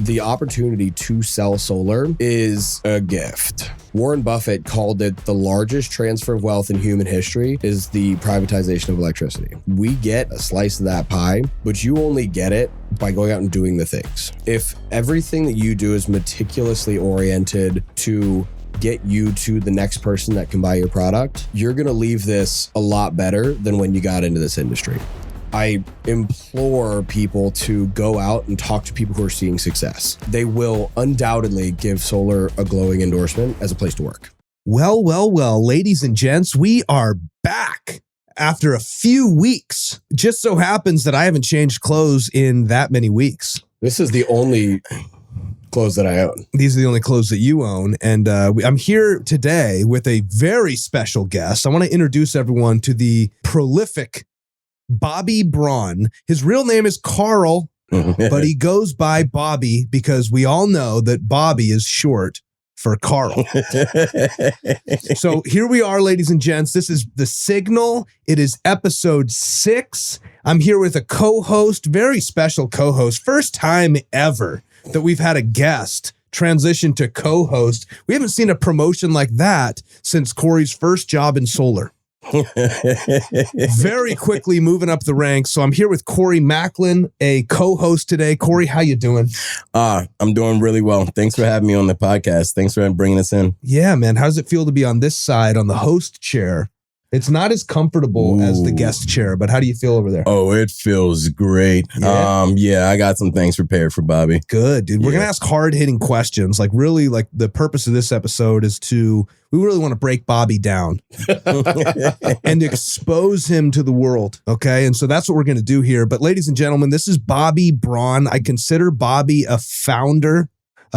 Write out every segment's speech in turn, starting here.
The opportunity to sell solar is a gift. Warren Buffett called it the largest transfer of wealth in human history is the privatization of electricity. We get a slice of that pie, but you only get it by going out and doing the things. If everything that you do is meticulously oriented to get you to the next person that can buy your product, you're going to leave this a lot better than when you got into this industry. I implore people to go out and talk to people who are seeing success. They will undoubtedly give solar a glowing endorsement as a place to work. Well, ladies and gents, we are back after a few weeks. Just so happens that I haven't changed clothes in that many weeks. This is the only clothes that I own. These are the only clothes that you own. And I'm here today with a very special guest. I want to introduce everyone to the prolific Bobby Braun. His real name is Carl, but he goes by Bobby because we all know that Bobby is short for Carl. So here we are, ladies and gents. This is The Signal. It is episode 6. I'm here with a co-host, very special co-host. First time ever that we've had a guest transition to co-host. We haven't seen a promotion like that since Cory's first job in solar. Very quickly moving up the ranks. So I'm here with Cory Macklin, a co-host today. Cory, how you doing? I'm doing really well. Thanks for having me on the podcast. Thanks for bringing us in. Yeah, man. How does it feel to be on this side on the host chair? It's not as comfortable as the guest chair, but how do you feel over there? Oh, it feels great. Yeah. I got some things prepared for Bobby. Good, dude. We're going to ask hard-hitting questions. Like really, like the purpose of this episode is we really want to break Bobby down and expose him to the world. Okay. And so that's what we're going to do here. But ladies and gentlemen, this is Bobby Braun. I consider Bobby a founder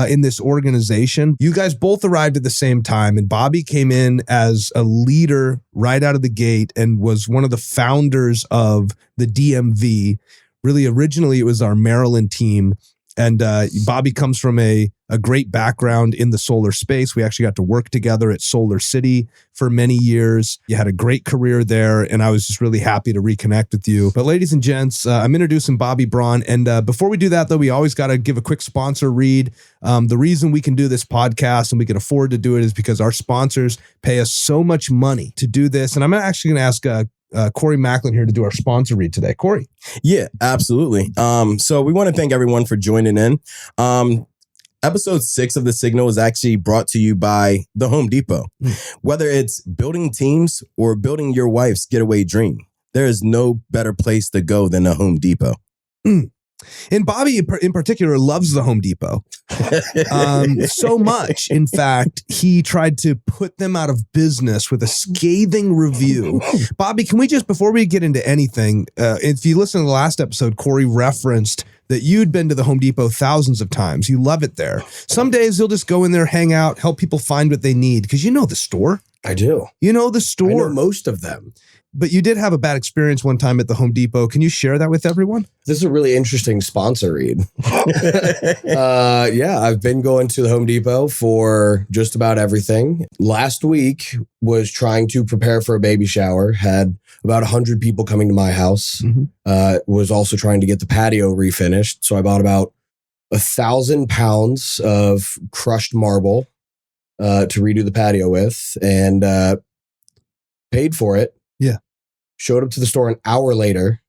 in this organization. You guys both arrived at the same time, and Bobby came in as a leader right out of the gate and was one of the founders of the DMV. Really, originally, it was our Maryland team. And Bobby comes from a great background in the solar space. We actually got to work together at SolarCity for many years. You had a great career there, and I was just really happy to reconnect with you. But ladies and gents, I'm introducing Bobby Braun. And before we do that, though, we always got to give a quick sponsor read. The reason we can do this podcast and we can afford to do it is because our sponsors pay us so much money to do this. And I'm actually going to ask Cory Macklin here to do our sponsor read today. Cory. Yeah, absolutely. So we want to thank everyone for joining in. Episode 6 of The Signal is actually brought to you by the Home Depot. Whether it's building teams or building your wife's getaway dream, there is no better place to go than a Home Depot. And Bobby in particular loves the Home Depot so much. In fact, he tried to put them out of business with a scathing review. Bobby, can we just, before we get into anything, if you listen to the last episode, Cory referenced that you'd been to the Home Depot thousands of times. You love it there. Some days you'll just go in there, hang out, help people find what they need because you know the store. I do. You know the store. I know most of them. But you did have a bad experience one time at the Home Depot. Can you share that with everyone? This is a really interesting sponsor read. Yeah, I've been going to the Home Depot for just about everything. Last week was trying to prepare for a baby shower, had about 100 people coming to my house, was also trying to get the patio refinished. So I bought about 1,000 pounds of crushed marble to redo the patio with and paid for it. Yeah. Showed up to the store an hour later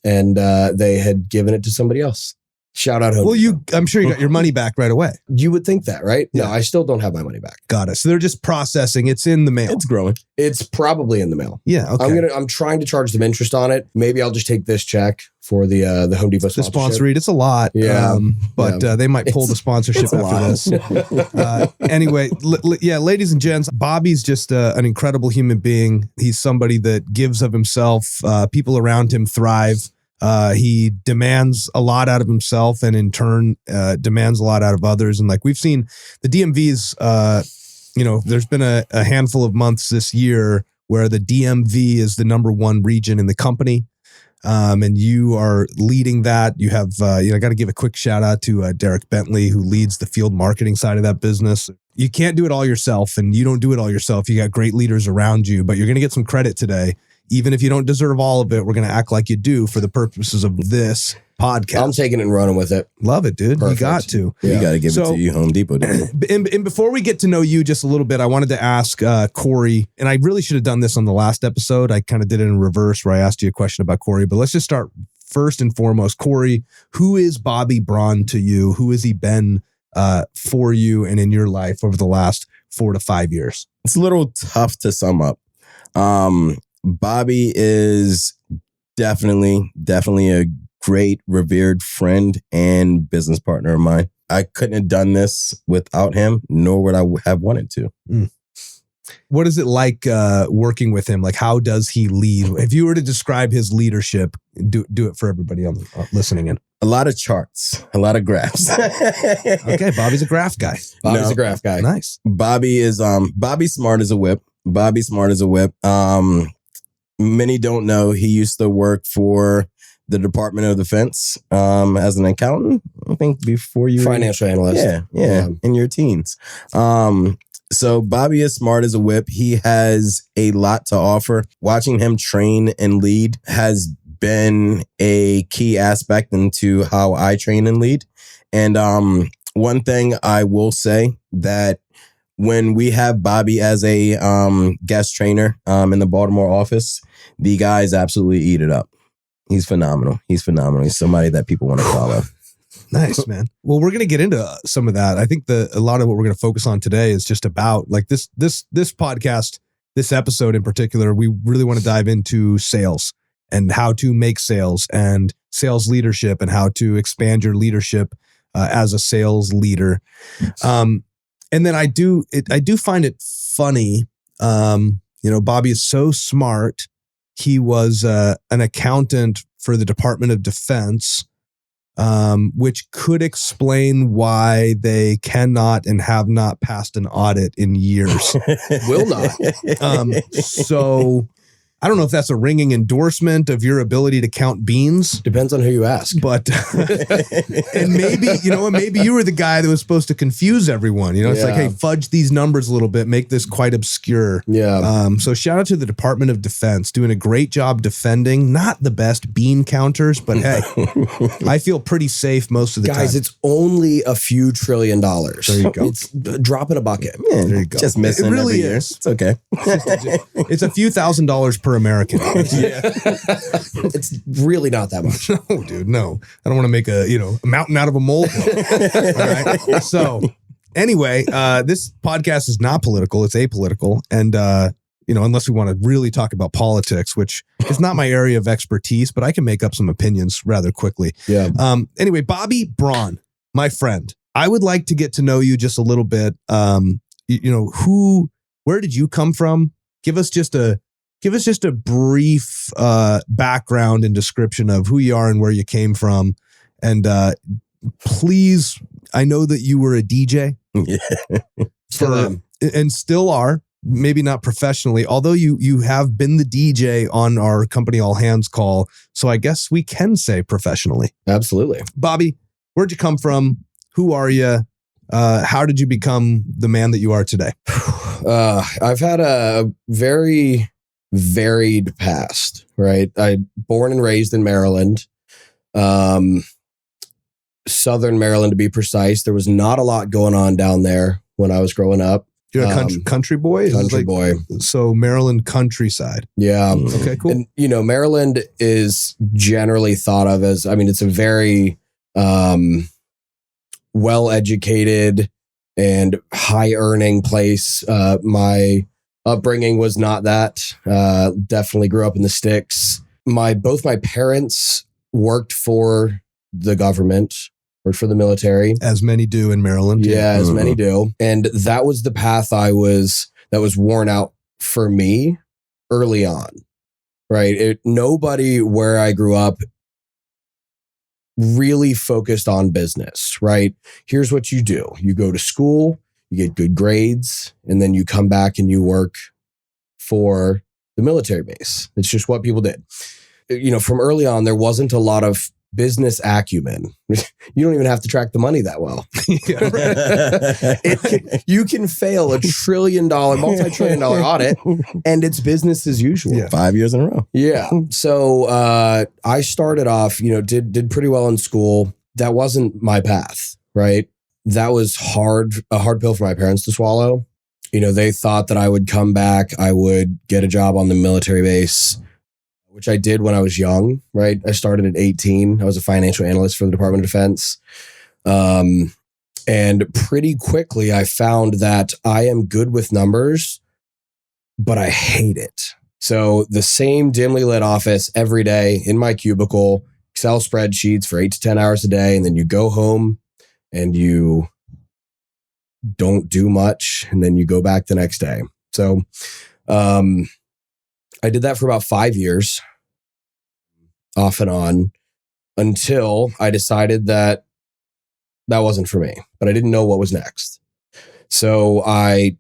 and they had given it to somebody else. Shout out. Well, I'm sure you got your money back right away. You would think that, right? Yeah. No, I still don't have my money back. Got it. So they're just processing. It's in the mail. It's growing. It's probably in the mail. Yeah. Okay. I'm trying to charge them interest on it. Maybe I'll just take this check for the Home Depot the sponsor read. It's a lot. Yeah. But they might pull the sponsorship after this. Anyway, ladies and gents, Bobby's just an incredible human being. He's somebody that gives of himself. People around him thrive. He demands a lot out of himself and in turn demands a lot out of others. And like we've seen the DMV's, there's been a handful of months this year where the DMV is the number one region in the company. And you are leading that. You have, I got to give a quick shout out to Derek Bentley, who leads the field marketing side of that business. You can't do it all yourself and you don't do it all yourself. You got great leaders around you, but you're going to get some credit today. Even if you don't deserve all of it, we're going to act like you do for the purposes of this podcast. I'm taking it and running with it. Love it, dude. Perfect. You got to. You Yeah. got to give it to you, Home Depot. And before we get to know you just a little bit, I wanted to ask Cory, and I really should have done this on the last episode. I kind of did it in reverse where I asked you a question about Cory, but let's just start first and foremost. Cory, who is Bobby Braun to you? Who has he been for you and in your life over the last 4 to 5 years? It's a little tough to sum up. Bobby is definitely a great, revered friend and business partner of mine. I couldn't have done this without him, nor would I have wanted to. What is it like working with him? Like, how does he lead? If you were to describe his leadership, do it for everybody listening in. A lot of charts, a lot of graphs. Okay, Bobby's a graph guy. Bobby's a graph guy. Nice. Bobby's smart as a whip. Bobby's smart as a whip. Many don't know he used to work for the Department of Defense as an accountant. I think before you Financial analyst. Yeah, in your teens. So Bobby is smart as a whip. He has a lot to offer. Watching him train and lead has been a key aspect into how I train and lead. And one thing I will say that when we have Bobby as a guest trainer in the Baltimore office, the guys absolutely eat it up. He's phenomenal. He's somebody that people want to follow. Nice, man. Well, we're going to get into some of that. I think a lot of what we're going to focus on today is just about like this podcast, this episode in particular. We really want to dive into sales and how to make sales and sales leadership and how to expand your leadership as a sales leader. And then I do find it funny. Bobby is so smart. He was an accountant for the Department of Defense, which could explain why they cannot and have not passed an audit in years. Will not. So I don't know if that's a ringing endorsement of your ability to count beans. Depends on who you ask. But and maybe you were the guy that was supposed to confuse everyone. It's like, hey, fudge these numbers a little bit, make this quite obscure. Yeah. So shout out to the Department of Defense doing a great job defending. Not the best bean counters, but hey, I feel pretty safe most of the time. Guys, it's only a few $1 trillion. There you go. It's a drop in a bucket. Yeah, there you go. Just missing It really every year. is. It's okay. It's a few $1,000s per American. It's really not that much. No, dude, no. I don't want to make a mountain out of a molehill. All right. So anyway, this podcast is not political. It's apolitical. And, unless we want to really talk about politics, which is not my area of expertise, but I can make up some opinions rather quickly. Yeah. Anyway, Bobby Braun, my friend, I would like to get to know you just a little bit. Where did you come from? Give us just a brief background and description of who you are and where you came from. And please, I know that you were a DJ. Yeah. And still are, maybe not professionally, although you have been the DJ on our company All Hands call. So I guess we can say professionally. Absolutely. Bobby, where'd you come from? Who are you? How did you become the man that you are today? I've had a very varied past, right? I born and raised in Maryland, Southern Maryland to be precise. There was not a lot going on down there when I was growing up. You're a country boy? Country boy. So Maryland countryside. Yeah. Okay, cool. And, Maryland is generally thought of as, it's a very well-educated and high-earning place. My upbringing was not that. Definitely grew up in the sticks. Both my parents worked for the government, worked for the military. As many do in Maryland. Yeah, as many do. And that was the path that was worn out for me early on, right? Nobody where I grew up really focused on business, right? Here's what you do. You go to school, you get good grades, and then you come back and you work for the military base. It's just what people did. From early on, there wasn't a lot of business acumen. You don't even have to track the money that well. You can fail a multi-trillion dollar audit, and it's business as usual. Yeah. 5 years in a row. Yeah. So I started off, did pretty well in school. That wasn't my path, right? That was a hard pill for my parents to swallow. They thought that I would come back, I would get a job on the military base, which I did when I was young, right? I started at 18. I was a financial analyst for the Department of Defense. And pretty quickly, I found that I am good with numbers, but I hate it. So the same dimly lit office every day in my cubicle, Excel spreadsheets for 8 to 10 hours a day. And then you go home and you don't do much. And then you go back the next day. So, I did that for about 5 years, off and on, until I decided that wasn't for me, but I didn't know what was next. So I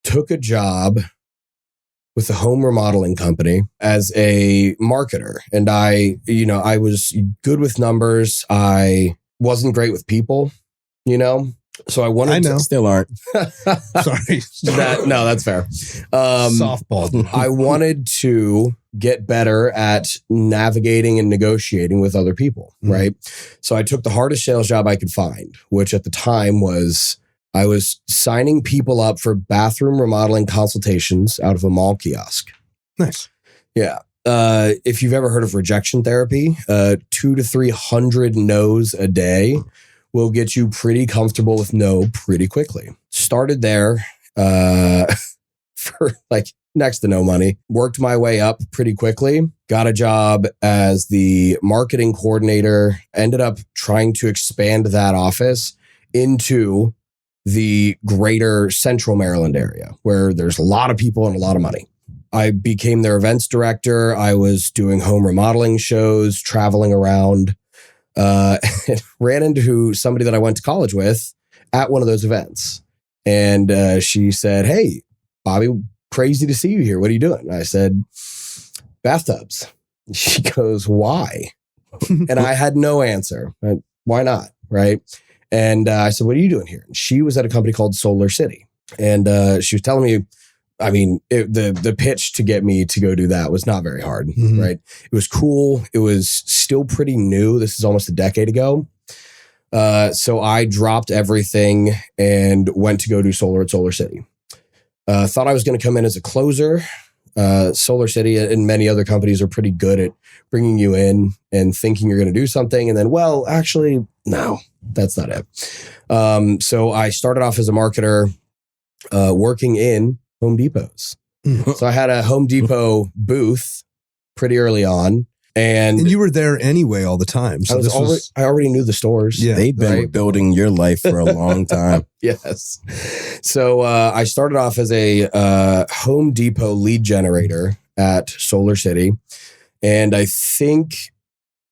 took a job with a home remodeling company as a marketer. And I was good with numbers. I wasn't great with people, So I wanted to still aren't. Sorry. No, that's fair. Softball. I wanted to get better at navigating and negotiating with other people, right? So I took the hardest sales job I could find, which at the time was I was signing people up for bathroom remodeling consultations out of a mall kiosk. Nice. Yeah. If you've ever heard of rejection therapy, 200 to 300 no's a day will get you pretty comfortable with no pretty quickly. Started there for next to no money. Worked my way up pretty quickly. Got a job as the marketing coordinator. Ended up trying to expand that office into the greater Central Maryland area where there's a lot of people and a lot of money. I became their events director. I was doing home remodeling shows, traveling around. Ran into somebody that I went to college with at one of those events. And she said, "Hey, Bobby, crazy to see you here. What are you doing?" And I said, "Bathtubs." She goes, "Why?" And I had no answer. Why not? Right. And I said, "What are you doing here?" And she was at a company called SolarCity. And she was telling me, the pitch to get me to go do that was not very hard, right? It was cool. It was still pretty new. This is almost a decade ago. So I dropped everything and went to go do solar at SolarCity. Thought I was going to come in as a closer. SolarCity and many other companies are pretty good at bringing you in and thinking you're going to do something. And then, well, actually, no, that's not it. So I started off as a marketer working in Home Depots. So I had a Home Depot booth pretty early on. And you were there anyway all the time. So I already knew the stores. Yeah, they've been building your life for a long time. Yes. So I started off as a Home Depot lead generator at SolarCity. And I think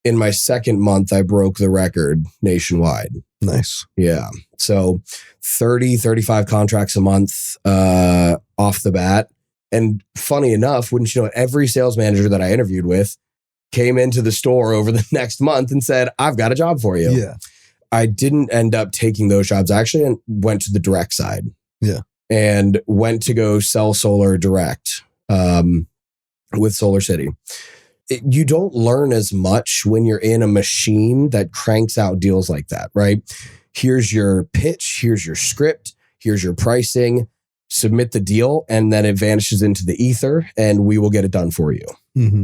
in my second month, I broke the record nationwide. Nice. Yeah. So 30, 35 contracts a month off the bat. And funny enough, wouldn't you know, every sales manager that I interviewed with came into the store over the next month and said, "I've got a job for you." Yeah. I didn't end up taking those jobs. I actually went to the direct side. Yeah. And went to go sell solar direct with SolarCity. You don't learn as much when you're in a machine that cranks out deals like that, right? Here's your pitch, here's your script, here's your pricing, submit the deal, and then it vanishes into the ether and we will get it done for you,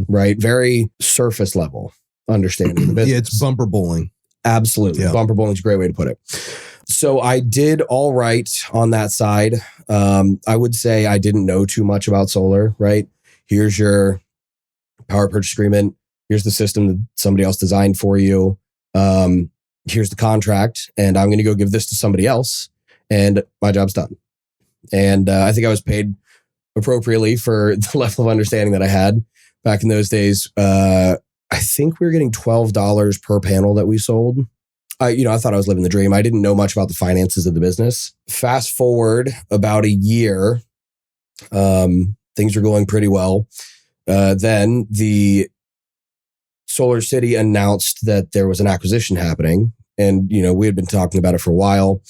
right? Very surface level understanding of the business. Yeah, it's bumper bowling. Absolutely. Yeah. Bumper bowling is a great way to put it. So I did all right on that side. I would say I didn't know too much about solar, right? Here's your power purchase agreement. Here's the system that somebody else designed for you. Here's the contract, and I'm going to go give this to somebody else, and my job's done. And I think I was paid appropriately for the level of understanding that I had back in those days. I think we were getting $12 per panel that we sold. I thought I was living the dream. I didn't know much about the finances of the business. Fast forward about a year, things were going pretty well. Then the SolarCity announced that there was an acquisition happening. And, we had been talking about it for a while.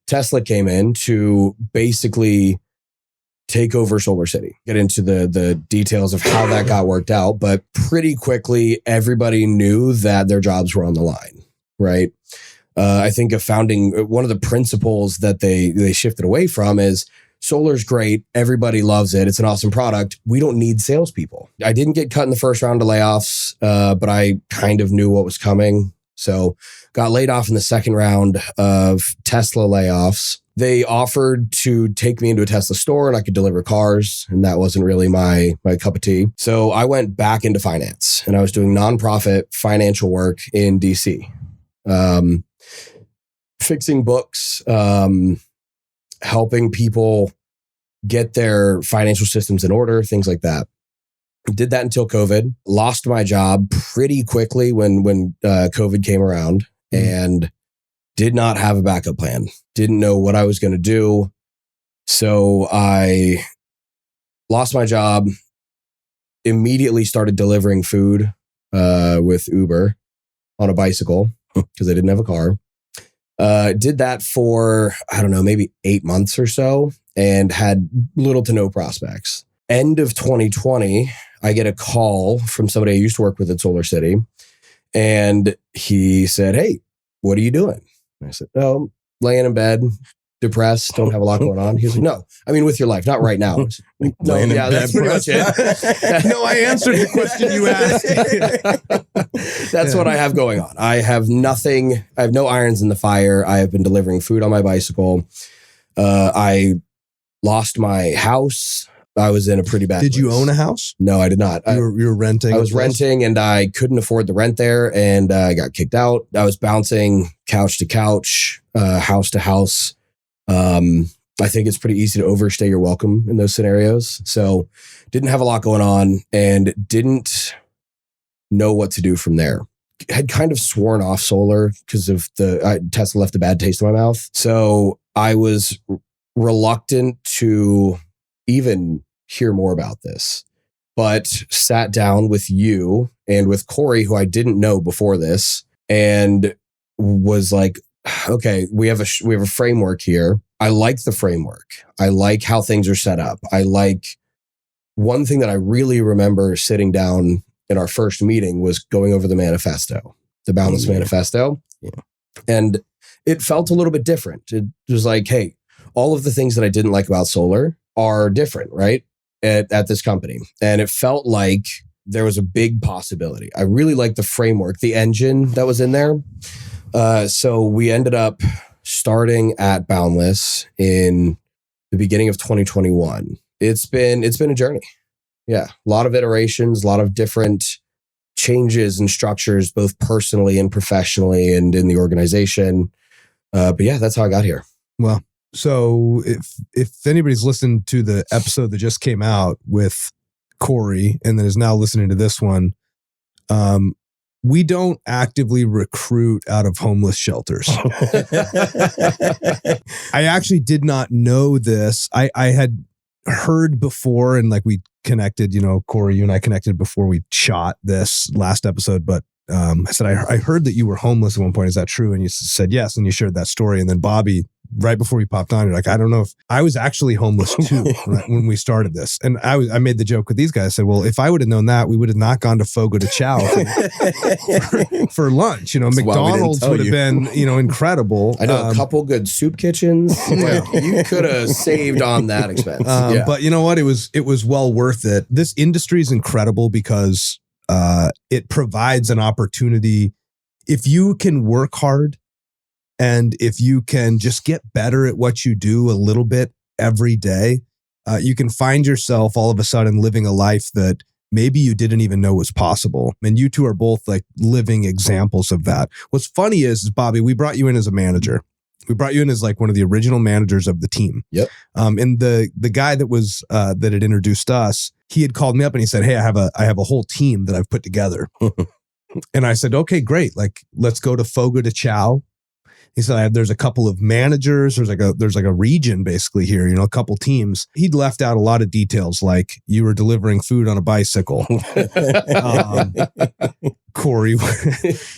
Tesla came in to basically take over SolarCity, get into the details of how that got worked out. But pretty quickly, everybody knew that their jobs were on the line, right? I think one of the principles that they shifted away from is solar's great. Everybody loves it. It's an awesome product. We don't need salespeople. I didn't get cut in the first round of layoffs, but I kind of knew what was coming. So got laid off in the second round of Tesla layoffs. They offered to take me into a Tesla store and I could deliver cars. And that wasn't really my cup of tea. So I went back into finance and I was doing nonprofit financial work in DC, fixing books, helping people get their financial systems in order, things like that. Did that until COVID. Lost my job pretty quickly when COVID came around and did not have a backup plan. Didn't know what I was going to do. So I lost my job, immediately started delivering food with Uber on a bicycle because I didn't have a car. Did that for, I don't know, maybe 8 months or so and had little to no prospects. End of 2020, I get a call from somebody I used to work with at SolarCity. And he said, "Hey, what are you doing?" And I said, "Oh, laying in bed, depressed, don't have a lot going on." He was like, "No, I mean with your life, not right now." Like, no, yeah, that's pretty much it. No, I answered the question you asked. That's what I have going on. I have nothing. I have no irons in the fire. I have been delivering food on my bicycle. I lost my house. I was in a pretty bad Did you place. own a house? No, I did not. You were renting? I was renting and I couldn't afford the rent there and I got kicked out. I was bouncing couch to couch, house to house. I think it's pretty easy to overstay your welcome in those scenarios. So didn't have a lot going on and didn't know what to do from there. Had kind of sworn off solar because of Tesla left a bad taste in my mouth. So I was reluctant to even hear more about this, but sat down with you and with Cory, who I didn't know before this, and was like, okay, we have a framework here. I like the framework. I like how things are set up. I like one thing that I really remember sitting down in our first meeting was going over the manifesto, the Boundless Manifesto. Yeah. And it felt a little bit different. It was like, hey, all of the things that I didn't like about solar are different, right? At this company. And it felt like there was a big possibility. I really liked the framework, the engine that was in there. So we ended up starting at Boundless in the beginning of 2021. It's been a journey. Yeah. A lot of iterations, a lot of different changes and structures, both personally and professionally and in the organization. But yeah, that's how I got here. Well, so if anybody's listened to the episode that just came out with Cory and then is now listening to this one, we don't actively recruit out of homeless shelters. I actually did not know this. I had heard before and like we connected, Cory, you and I connected before we shot this last episode, but I said, I heard that you were homeless at one point. Is that true? And you said yes. And you shared that story. And then Bobby, right before we popped on, you're like, I don't know if I was actually homeless too when we started this. And I made the joke with these guys. I said, well, if I would have known that, we would have not gone to Fogo de Chao for lunch. That's McDonald's would have been, incredible. I know a couple good soup kitchens. You could have saved on that expense. But you know what? It was well worth it. This industry is incredible because it provides an opportunity. If you can work hard and if you can just get better at what you do a little bit every day, you can find yourself all of a sudden living a life that maybe you didn't even know was possible. And you two are both like living examples of that. What's funny is Bobby, we brought you in as a manager. We brought you in as like one of the original managers of the team. Yep. And the guy that was that had introduced us, he had called me up and he said, "Hey, I have a whole team that I've put together." And I said, "Okay, great. Like, let's go to Fogo de Chao He said, there's a couple of managers. There's like a region basically here, a couple teams. He'd left out a lot of details, like you were delivering food on a bicycle. Cory,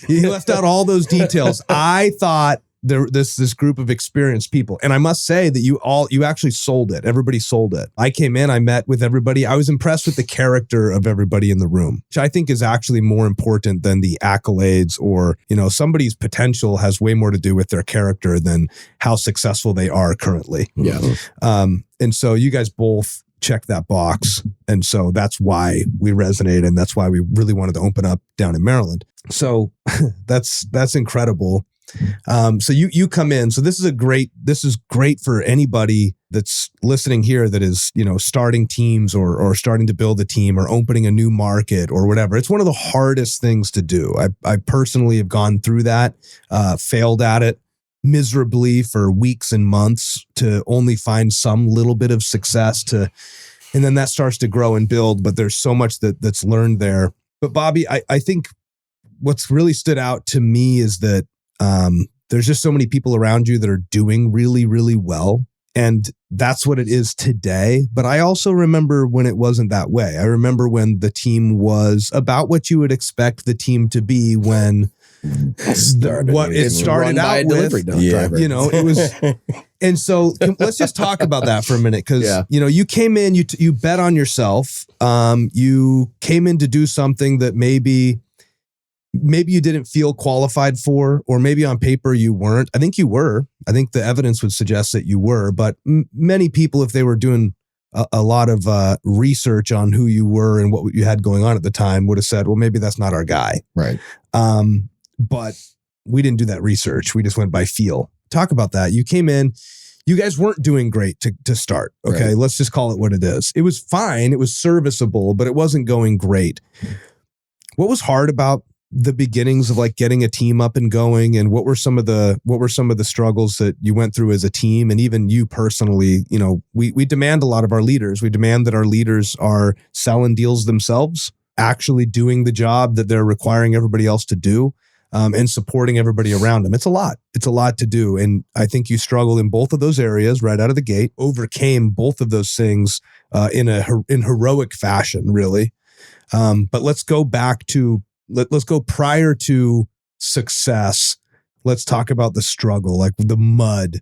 he left out all those details. I thought this group of experienced people, and I must say that you actually sold it. Everybody sold it. I came in, I met with everybody. I was impressed with the character of everybody in the room, which I think is actually more important than the accolades, or somebody's potential has way more to do with their character than how successful they are currently. Yeah. And so you guys both check that box, and so that's why we resonate, and that's why we really wanted to open up down in Maryland. So that's incredible. So you come in. So this is great for anybody that's listening here that is, starting teams or starting to build a team or opening a new market or whatever. It's one of the hardest things to do. I personally have gone through that, failed at it miserably for weeks and months to only find some little bit of success and then that starts to grow and build, but there's so much that's learned there. But Bobby, I think what's really stood out to me is that there's just so many people around you that are doing really, really well. And that's what it is today. But I also remember when it wasn't that way. I remember when the team was about what you would expect the team to be when it started out with. It was. And so let's just talk about that for a minute. Because, you came in, you bet on yourself. You came in to do something that maybe you didn't feel qualified for, or maybe on paper you weren't. I think you were. I think the evidence would suggest that you were, but many people, if they were doing a lot of research on who you were and what you had going on at the time, would have said, well, maybe that's not our guy. Right. But we didn't do that research. We just went by feel. Talk about that. You came in, you guys weren't doing great to start. Okay. Right. Let's just call it what it is. It was fine. It was serviceable, but it wasn't going great. What was hard about the beginnings of like getting a team up and going, and what were some of the struggles that you went through as a team, and even you personally? We demand a lot of our leaders. We demand that our leaders are selling deals themselves, actually doing the job that they're requiring everybody else to do, and supporting everybody around them. It's a lot to do, and I think you struggled in both of those areas right out of the gate. Overcame both of those things in heroic fashion, really. But let's go back to. Let's go prior to success. Let's talk about the struggle, like the mud.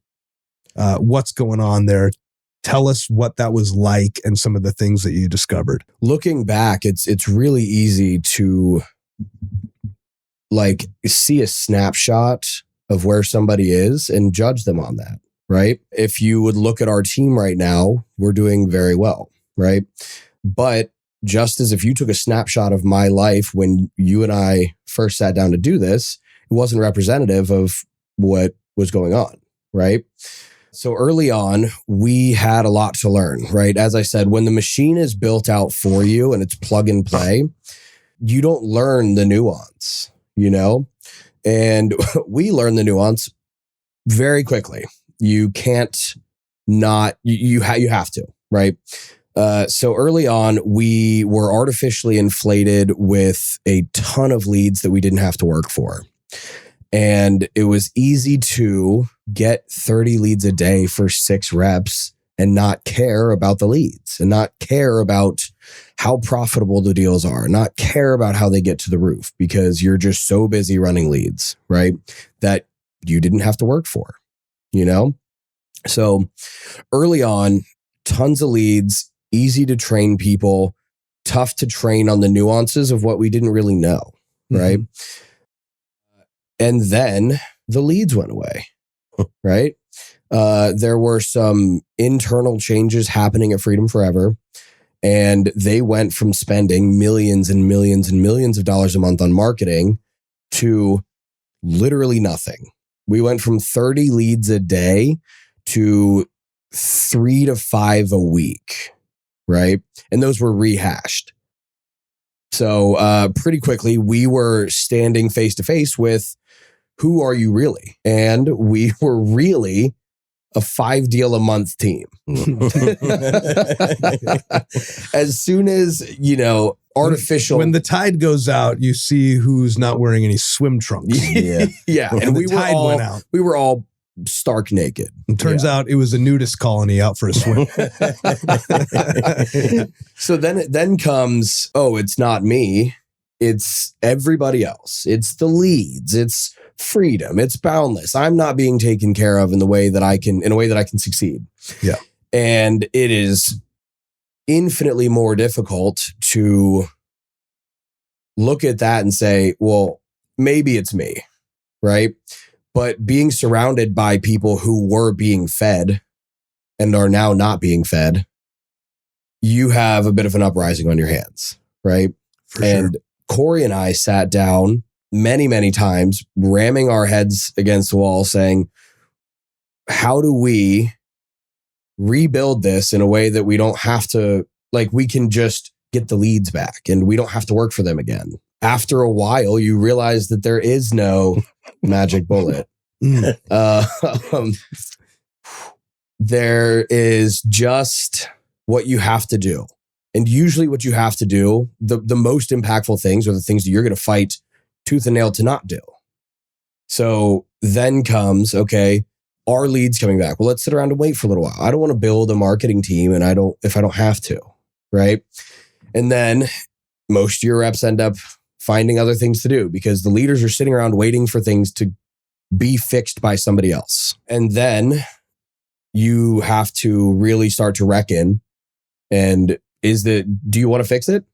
What's going on there? Tell us what that was like and some of the things that you discovered. Looking back, it's really easy to like see a snapshot of where somebody is and judge them on that, right? If you would look at our team right now, we're doing very well, right? But just as if you took a snapshot of my life when you and I first sat down to do this, it wasn't representative of what was going on, right? So early on, we had a lot to learn, right? As I said, when the machine is built out for you and it's plug and play, you don't learn the nuance, And we learn the nuance very quickly. You can't not, you have to, right? So early on, we were artificially inflated with a ton of leads that we didn't have to work for. And it was easy to get 30 leads a day for 6 reps and not care about the leads and not care about how profitable the deals are, not care about how they get to the roof, because you're just so busy running leads, right? That you didn't have to work for, So early on, tons of leads, easy to train people, tough to train on the nuances of what we didn't really know, right? And then the leads went away, right? There were some internal changes happening at Freedom Forever, and they went from spending millions and millions and millions of dollars a month on marketing to literally nothing. We went from 30 leads a day to 3 to 5 a week, right? And those were rehashed. So pretty quickly, we were standing face to face with, who are you really? And we were really a 5 deal a month team. As soon as, artificial. When the tide goes out, you see who's not wearing any swim trunks. Yeah. And we were all stark naked. It turns out it was a nudist colony out for a swim. So then comes, it's not me. It's everybody else. It's the leads. It's freedom. It's boundless. I'm not being taken care of in a way that I can succeed. Yeah. And it is infinitely more difficult to look at that and say, well, maybe it's me, right? But being surrounded by people who were being fed and are now not being fed, you have a bit of an uprising on your hands, right? And Cory and I sat down many, many times, ramming our heads against the wall, saying, how do we rebuild this in a way that we don't have to, we can just get the leads back and we don't have to work for them again. After a while, you realize that there is no magic bullet. There is just what you have to do. And usually what you have to do, the most impactful things are the things that you're going to fight tooth and nail to not do. So then comes, okay, are leads coming back? Well, let's sit around and wait for a little while. I don't want to build a marketing team if I don't have to, right? And then most of your reps end up finding other things to do because the leaders are sitting around waiting for things to be fixed by somebody else. And then you have to really start to reckon, and do you want to fix it?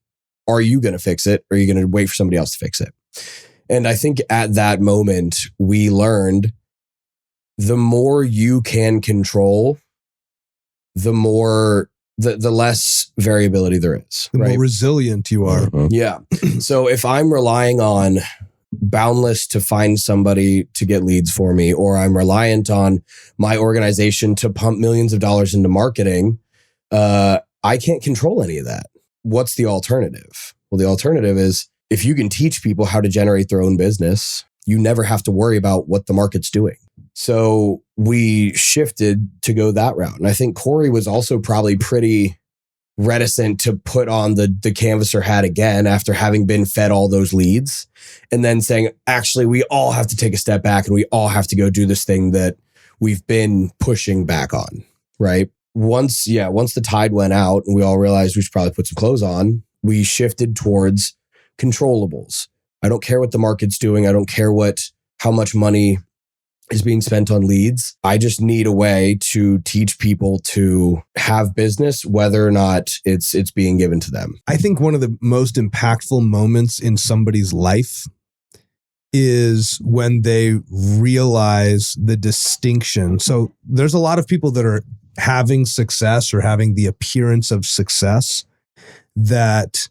Are you going to fix it? Or are you going to wait for somebody else to fix it? And I think at that moment, we learned the more you can control, the less variability there is. The more resilient you are. Mm-hmm. Yeah. So if I'm relying on Boundless to find somebody to get leads for me, or I'm reliant on my organization to pump millions of dollars into marketing, I can't control any of that. What's the alternative? Well, the alternative is if you can teach people how to generate their own business, you never have to worry about what the market's doing. So we shifted to go that route. And I think Cory was also probably pretty reticent to put on the canvasser hat again after having been fed all those leads and then saying, actually, we all have to take a step back and we all have to go do this thing that we've been pushing back on, right? Once the tide went out and we all realized we should probably put some clothes on, we shifted towards controllables. I don't care what the market's doing. I don't care how much money is being spent on leads. I just need a way to teach people to have business, whether or not it's being given to them. I think one of the most impactful moments in somebody's life is when they realize the distinction. So there's a lot of people that are having success or having the appearance of success that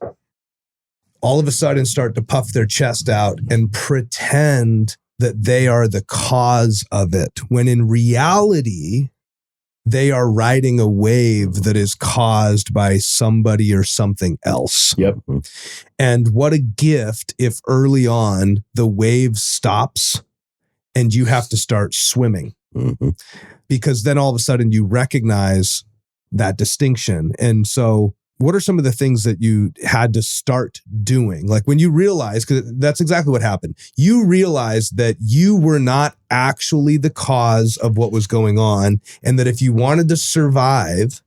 all of a sudden start to puff their chest out and pretend that they are the cause of it, when in reality, they are riding a wave that is caused by somebody or something else. Yep. And what a gift if early on the wave stops and you have to start swimming. Mm-hmm. Because then all of a sudden you recognize that distinction. And so what are some of the things that you had to start doing? Like when you realized, because that's exactly what happened. You realized that you were not actually the cause of what was going on, and that if you wanted to survive,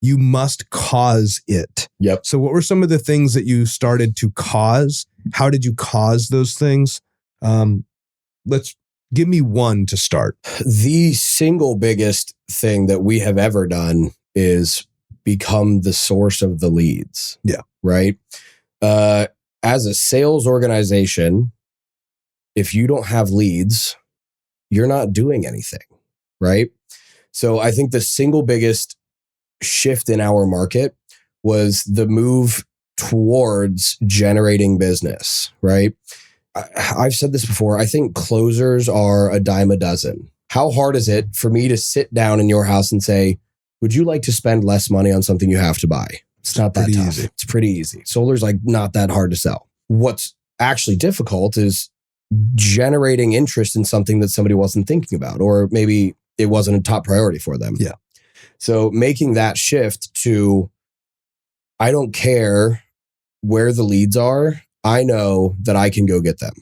you must cause it. Yep. So what were some of the things that you started to cause? How did you cause those things? Give me one to start. The single biggest thing that we have ever done is become the source of the leads. Yeah. Right. As a sales organization, if you don't have leads, you're not doing anything. Right. So I think the single biggest shift in our market was the move towards generating business. Right. I've said this before. I think closers are a dime a dozen. How hard is it for me to sit down in your house and say, would you like to spend less money on something you have to buy? It's not that tough. Easy. It's pretty easy. Solar's not that hard to sell. What's actually difficult is generating interest in something that somebody wasn't thinking about, or maybe it wasn't a top priority for them. Yeah. So making that shift to, I don't care where the leads are. I know that I can go get them.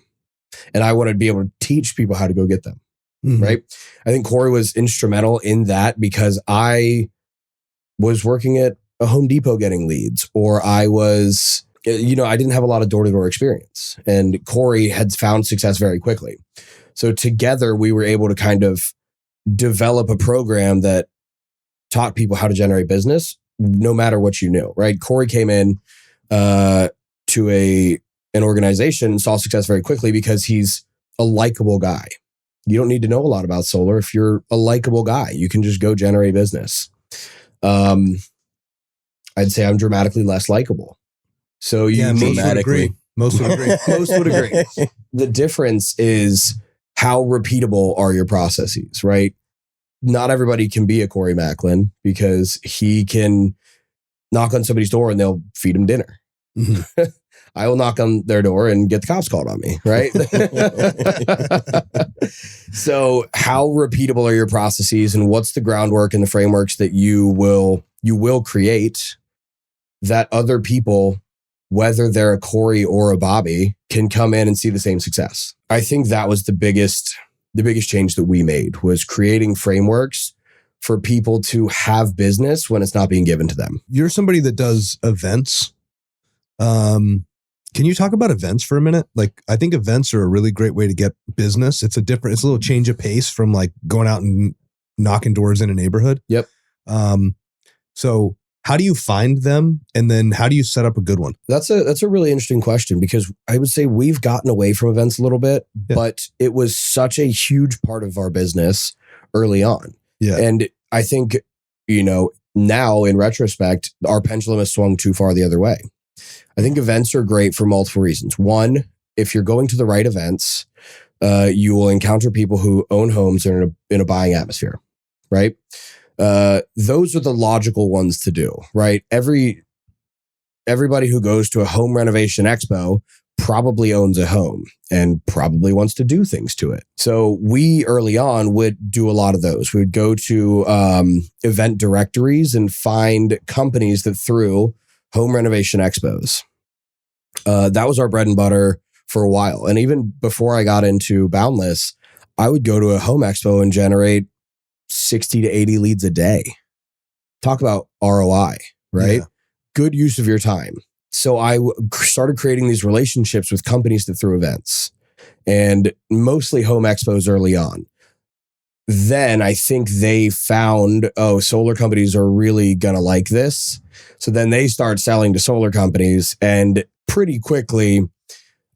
And I want to be able to teach people how to go get them. Mhm. Right. I think Cory was instrumental in that because I was working at a Home Depot getting leads, or I was, I didn't have a lot of door-to-door experience, and Cory had found success very quickly. So together we were able to kind of develop a program that taught people how to generate business no matter what you knew, right? Cory came in to an organization and saw success very quickly because he's a likable guy. You don't need to know a lot about solar. If you're a likable guy, you can just go generate business. I'd say I'm dramatically less likable. So you dramatically. Most would agree. Most would agree. The difference is how repeatable are your processes, right? Not everybody can be a Cory Macklin because he can knock on somebody's door and they'll feed him dinner. Mm-hmm. I will knock on their door and get the cops called on me, right? So how repeatable are your processes, and what's the groundwork and the frameworks that you will create that other people, whether they're a Cory or a Bobby, can come in and see the same success? I think that was the biggest change that we made, was creating frameworks for people to have business when it's not being given to them. You're somebody that does events. Can you talk about events for a minute? Like, I think events are a really great way to get business. It's a little change of pace from like going out and knocking doors in a neighborhood. Yep. So how do you find them? And then how do you set up a good one? That's a really interesting question, because I would say we've gotten away from events a little bit, but it was such a huge part of our business early on. Yeah. And I think, now in retrospect, our pendulum has swung too far the other way. I think events are great for multiple reasons. One, if you're going to the right events, you will encounter people who own homes and are in a buying atmosphere, right? Those are the logical ones to do, right? Everybody who goes to a home renovation expo probably owns a home and probably wants to do things to it. So we early on would do a lot of those. We would go to event directories and find companies that threw home renovation expos. That was our bread and butter for a while. And even before I got into Boundless, I would go to a home expo and generate 60 to 80 leads a day. Talk about ROI, right? Yeah. Good use of your time. So I started creating these relationships with companies that threw events, and mostly home expos early on. Then I think they found, solar companies are really going to like this. So then they start selling to solar companies, and pretty quickly,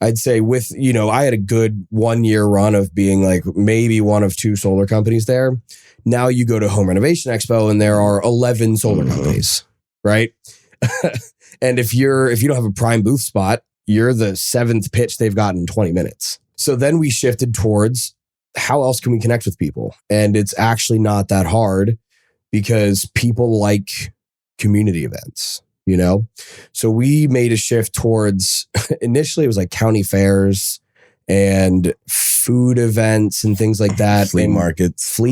I'd say I had a good 1 year run of being like maybe one of two solar companies there. Now you go to Home Renovation Expo and there are 11 solar companies, right? And if you don't have a prime booth spot, you're the seventh pitch they've gotten in 20 minutes. So then we shifted towards, how else can we connect with people? And it's actually not that hard, because people like community events, So we made a shift towards, initially it was like county fairs and food events and things like that. Flea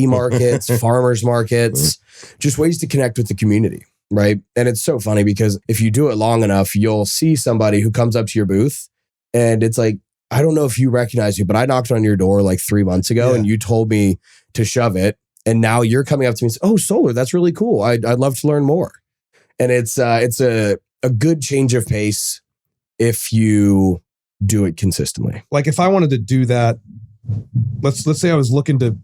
markets, farmers markets, just ways to connect with the community, right? And it's so funny because if you do it long enough, you'll see somebody who comes up to your booth and it's like, I don't know if you recognize me, but I knocked on your door like 3 months ago and you told me to shove it. And now you're coming up to me and say, "Oh, solar, that's really cool. I'd love to learn more." And it's a good change of pace if you do it consistently. Like if I wanted to do that, let's say I was looking to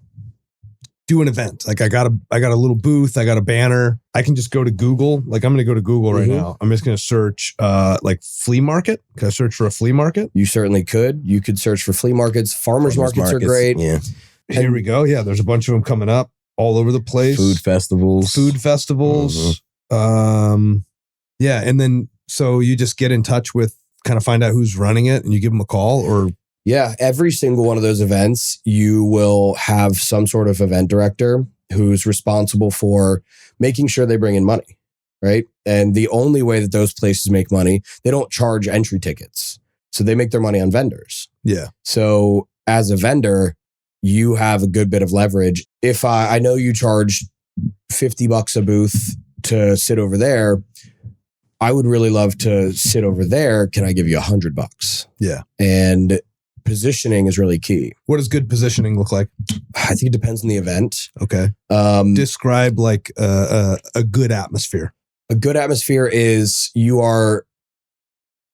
do an event. Like I got a little booth, I got a banner. I can just go to Google. Like I'm going to go to Google right now. I'm just going to search like flea market. Can I search for a flea market? You certainly could. You could search for flea markets. Farmers markets are great. Yeah. Here we go. Yeah, there's a bunch of them coming up all over the place. Food festivals. Yeah, and then so you just get in touch with, kind of find out who's running it, and you give them a call, or yeah, every single one of those events, you will have some sort of event director who's responsible for making sure they bring in money, right? And the only way that those places make money, they don't charge entry tickets, so they make their money on vendors. Yeah. So as a vendor, you have a good bit of leverage. If I know you charge $50 a booth to sit over there, I would really love to sit over there. Can I give you $100? Yeah. And positioning is really key. What does good positioning look like? I think it depends on the event. Okay. Describe like a good atmosphere. A good atmosphere is you are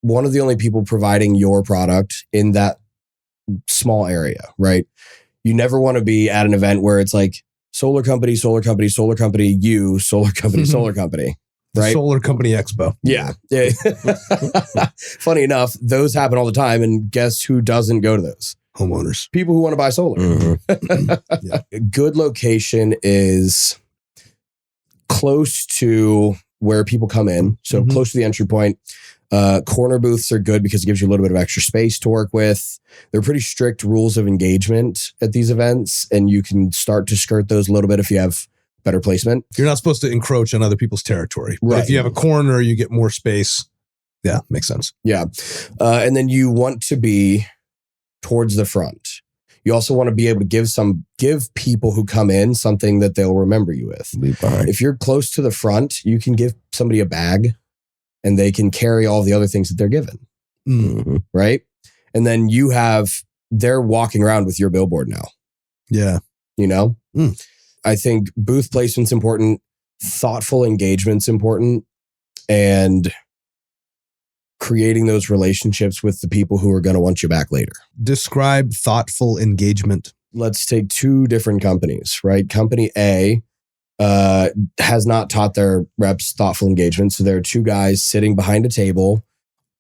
one of the only people providing your product in that small area, right? You never want to be at an event where it's like solar company, solar company, solar company, you, solar company, solar company. The right? Solar Company Expo. Yeah. Funny enough, those happen all the time. And guess who doesn't go to those? Homeowners. People who want to buy solar. Mm-hmm. Yeah. A good location is close to where people come in. So close to the entry point. Corner booths are good because it gives you a little bit of extra space to work with. There are pretty strict rules of engagement at these events, and you can start to skirt those a little bit if you have better placement. You're not supposed to encroach on other people's territory. But Right. if you have a corner, you get more space. Yeah, makes sense. Yeah. And then you want to be towards the front. You also want to be able to give people who come in something that they'll remember you with. Leave behind. If you're close to the front, you can give somebody a bag and they can carry all the other things that they're given. Mm-hmm. Right. And then they're walking around with your billboard now. Yeah. You know? I think booth placement's important, thoughtful engagement's important, and creating those relationships with the people who are going to want you back later. Describe thoughtful engagement. Let's take two different companies, right? Company A has not taught their reps thoughtful engagement. So there are two guys sitting behind a table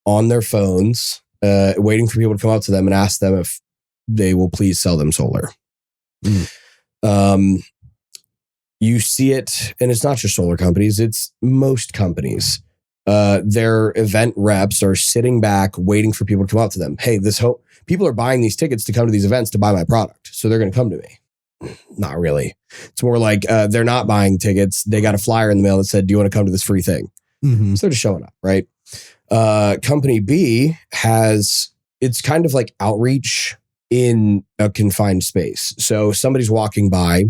on their phones, waiting for people to come up to them and ask them if they will please sell them solar. You see it, and it's not just solar companies, it's most companies. Their event reps are sitting back waiting for people to come up to them. Hey, people are buying these tickets to come to these events to buy my product. So they're going to come to me. Not really. It's more like they're not buying tickets. They got a flyer in the mail that said, do you want to come to this free thing? Mm-hmm. So they're just showing up, right? Company B it's kind of like outreach in a confined space. So somebody's walking by.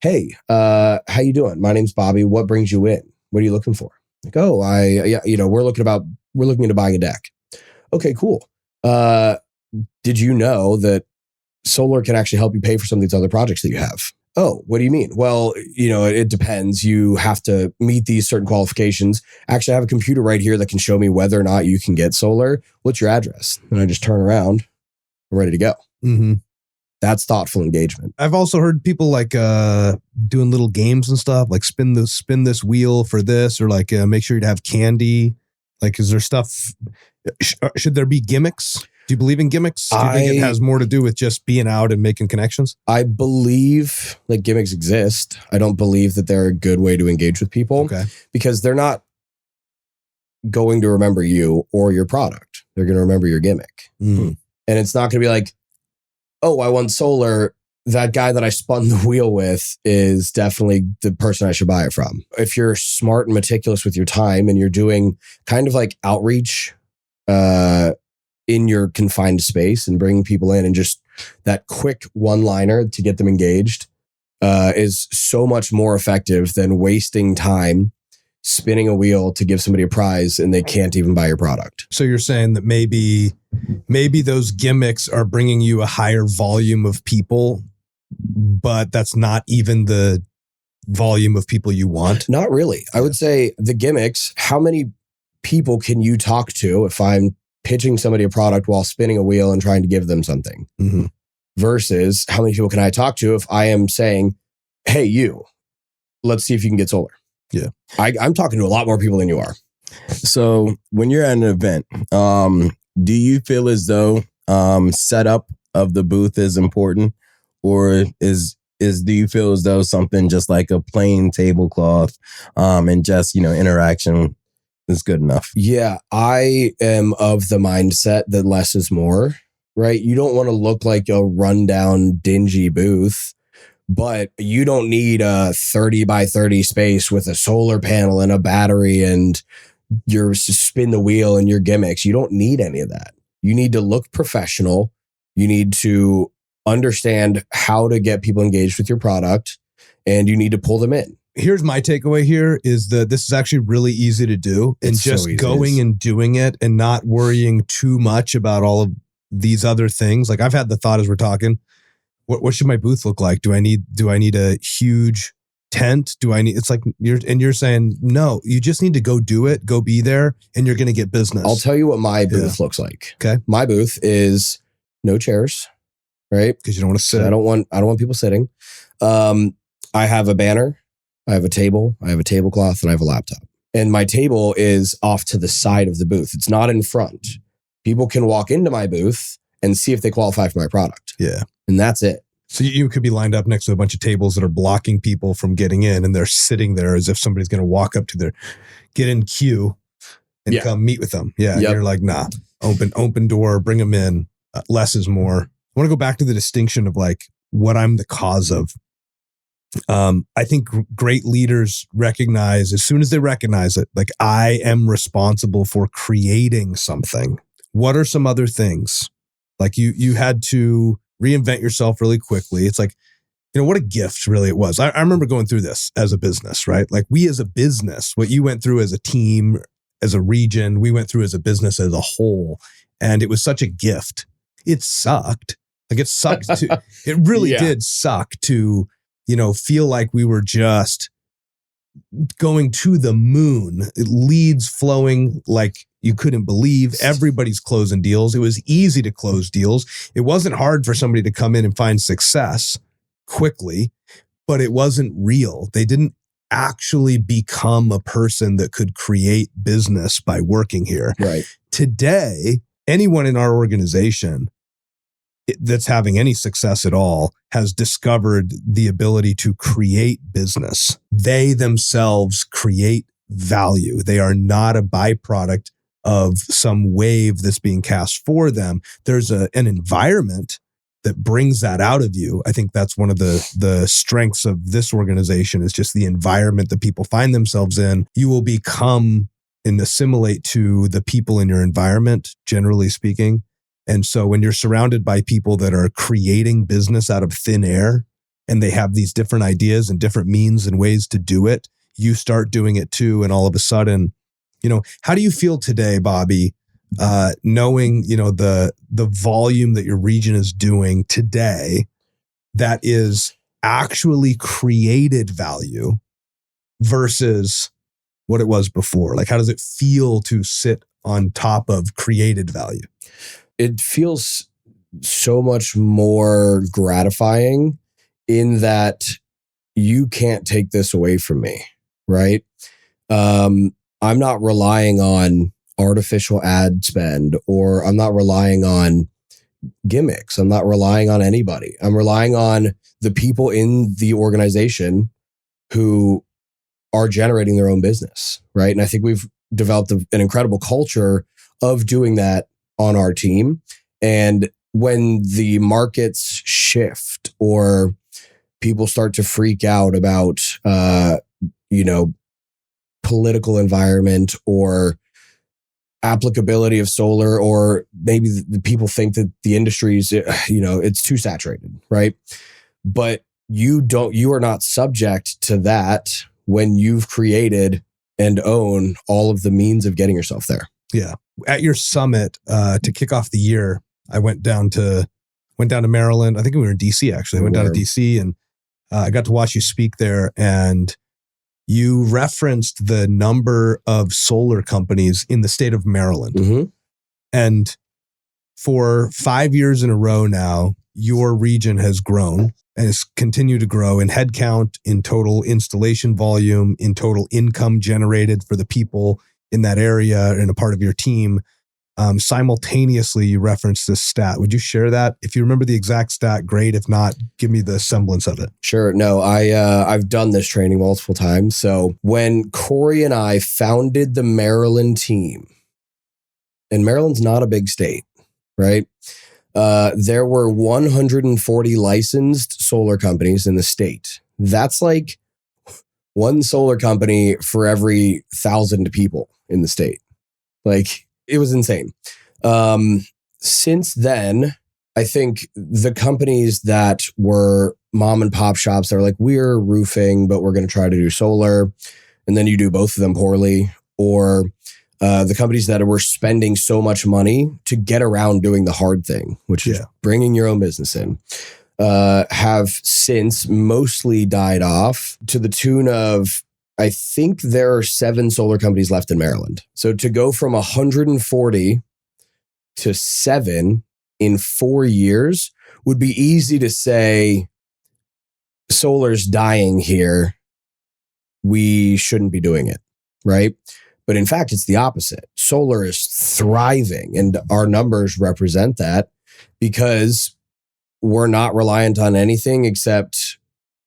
Hey, how you doing? My name's Bobby. What brings you in? What are you looking for? Like, we're looking into buying a deck. Okay, cool. Did you know that solar can actually help you pay for some of these other projects that you have? Oh, what do you mean? Well, it depends. You have to meet these certain qualifications. Actually, I have a computer right here that can show me whether or not you can get solar. What's your address? And I just turn around. I'm ready to go. Mm-hmm. That's thoughtful engagement. I've also heard people like doing little games and stuff, like spin this wheel for this, or like make sure you have candy. Like, is there stuff? Should there be gimmicks? Do you believe in gimmicks? Do you think it has more to do with just being out and making connections? I believe that gimmicks exist. I don't believe that they're a good way to engage with people because they're not going to remember you or your product. They're going to remember your gimmick. Mm. And it's not going to be like, oh, I want solar. That guy that I spun the wheel with is definitely the person I should buy it from. If you're smart and meticulous with your time and you're doing kind of like outreach in your confined space and bringing people in and just that quick one-liner to get them engaged is so much more effective than wasting time spinning a wheel to give somebody a prize and they can't even buy your product. So you're saying that maybe those gimmicks are bringing you a higher volume of people, but that's not even the volume of people you want? Not really. I would say the gimmicks, how many people can you talk to if I'm pitching somebody a product while spinning a wheel and trying to give them something? Mm-hmm. Versus how many people can I talk to if I am saying, hey, you, let's see if you can get solar. Yeah. I'm talking to a lot more people than you are. So when you're at an event, do you feel as though setup of the booth is important, or do you feel as though something just like a plain tablecloth and just interaction is good enough? Yeah, I am of the mindset that less is more. Right? You don't want to look like a rundown, dingy booth. But you don't need a 30 by 30 space with a solar panel and a battery and your spin the wheel and your gimmicks. You don't need any of that. You need to look professional. You need to understand how to get people engaged with your product, and you need to pull them in. Here's my takeaway here is that this is actually really easy to do, and It's just so easy. going and doing it and not worrying too much about all of these other things. Like I've had the thought as we're talking, what should my booth look like? Do I need a huge tent? It's like you're saying, no, you just need to go do it, go be there, and you're going to get business. I'll tell you what my booth looks like. Okay. My booth is no chairs, right? Because you don't want to sit. I don't want people sitting. I have a banner, I have a table, I have a tablecloth, and I have a laptop. And my table is off to the side of the booth. It's not in front. People can walk into my booth and see if they qualify for my product. Yeah. And that's it. So you could be lined up next to a bunch of tables that are blocking people from getting in, and they're sitting there as if somebody's going to walk up to get in queue and come meet with them. Yeah. Yep. And you're like, nah, open door, bring them in. Less is more. I want to go back to the distinction of like what I'm the cause of. I think great leaders recognize, as soon as they recognize it, like I am responsible for creating something. What are some other things? Like you had to reinvent yourself really quickly. It's like, what a gift really it was. I remember going through this as a business, right? Like we as a business, what you went through as a team, as a region, we went through as a business as a whole. And it was such a gift. It sucked. Like it sucked to, it really did suck to, feel like we were just going to the moon, leads flowing like you couldn't believe. Everybody's closing deals. It was easy to close deals. It wasn't hard for somebody to come in and find success quickly, but it wasn't real. They didn't actually become a person that could create business by working here. Right. Today, anyone in our organization that's having any success at all has discovered the ability to create business. They themselves create value. They are not a byproduct of some wave that's being cast for them. There's an environment that brings that out of you. I think that's one of the strengths of this organization is just the environment that people find themselves in. You will become and assimilate to the people in your environment, generally speaking. And so when you're surrounded by people that are creating business out of thin air and they have these different ideas and different means and ways to do it, you start doing it too. And all of a sudden, how do you feel today, Bobby, knowing, the volume that your region is doing today that is actually created value versus what it was before? Like, how does it feel to sit on top of created value? It feels so much more gratifying in that you can't take this away from me, right? I'm not relying on artificial ad spend, or I'm not relying on gimmicks. I'm not relying on anybody. I'm relying on the people in the organization who are generating their own business, right? And I think we've developed an incredible culture of doing that on our team. And when the markets shift or people start to freak out about, political environment or applicability of solar, or maybe the people think that the industry's, it's too saturated, right? But you are not subject to that when you've created and own all of the means of getting yourself there. Yeah. At your summit, to kick off the year, I went down to Maryland. I think we were in DC actually. I went down to DC and I got to watch you speak there, and you referenced the number of solar companies in the state of Maryland. Mm-hmm. And for 5 years in a row now, your region has grown and has continued to grow in headcount, in total installation volume, in total income generated for the people in that area and a part of your team. Simultaneously, you referenced this stat. Would you share that? If you remember the exact stat, great. If not, give me the semblance of it. Sure. No, I've done this training multiple times. So when Cory and I founded the Maryland team, and Maryland's not a big state, right? There were 140 licensed solar companies in the state. That's like one solar company for every 1,000 people in the state. Like, it was insane. Since then, I think the companies that were mom and pop shops that are like, we're roofing, but we're going to try to do solar. And then you do both of them poorly. Or the companies that were spending so much money to get around doing the hard thing, which is bringing your own business in, have since mostly died off to the tune of, I think there are 7 solar companies left in Maryland. So to go from 140 to 7 in 4 years would be easy to say, solar's dying here. We shouldn't be doing it, right? But in fact, it's the opposite. Solar is thriving, and our numbers represent that because we're not reliant on anything except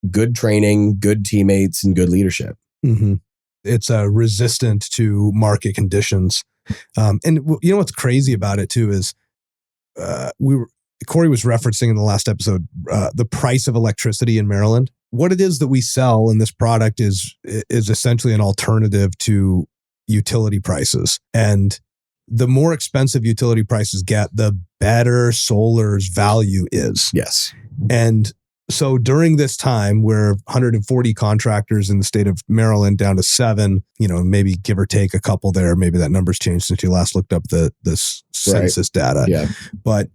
good training, good teammates, and good leadership. Mm-hmm. It's resistant to market conditions. And you know what's crazy about it too is Cory was referencing in the last episode the price of electricity in Maryland. What it is that we sell in this product is essentially an alternative to utility prices. And the more expensive utility prices get, the better solar's value is. Yes. And so during this time, we're 140 contractors in the state of Maryland down to 7, maybe give or take a couple there. Maybe that number's changed since you last looked up the census data. Yeah. But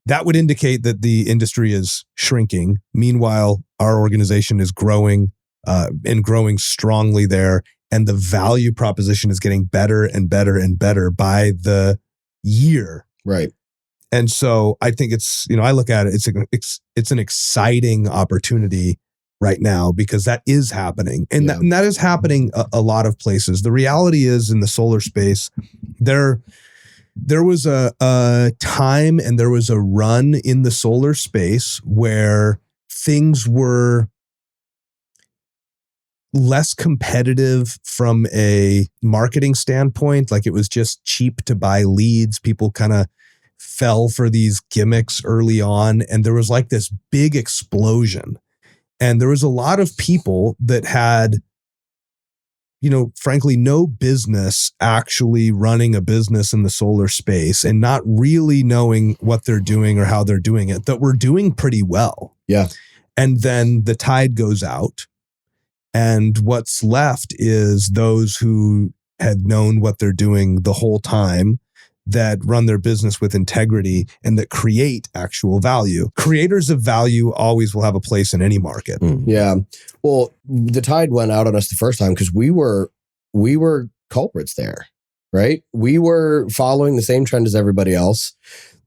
that would indicate that the industry is shrinking. Meanwhile, our organization is growing and growing strongly there. And the value proposition is getting better and better and better by the year. Right. And so I think it's, I look at it, it's an exciting opportunity right now because that is happening. And, that is happening a lot of places. The reality is in the solar space, there was a time and there was a run in the solar space where things were less competitive from a marketing standpoint. Like it was just cheap to buy leads. People kind of fell for these gimmicks early on. And there was like this big explosion. And there was a lot of people that had, frankly, no business actually running a business in the solar space and not really knowing what they're doing or how they're doing it, that were doing pretty well. Yeah. And then the tide goes out. And what's left is those who have known what they're doing the whole time, that run their business with integrity and that create actual value. Creators of value always will have a place in any market. Yeah. Well, the tide went out on us the first time because we were culprits there, right? We were following the same trend as everybody else.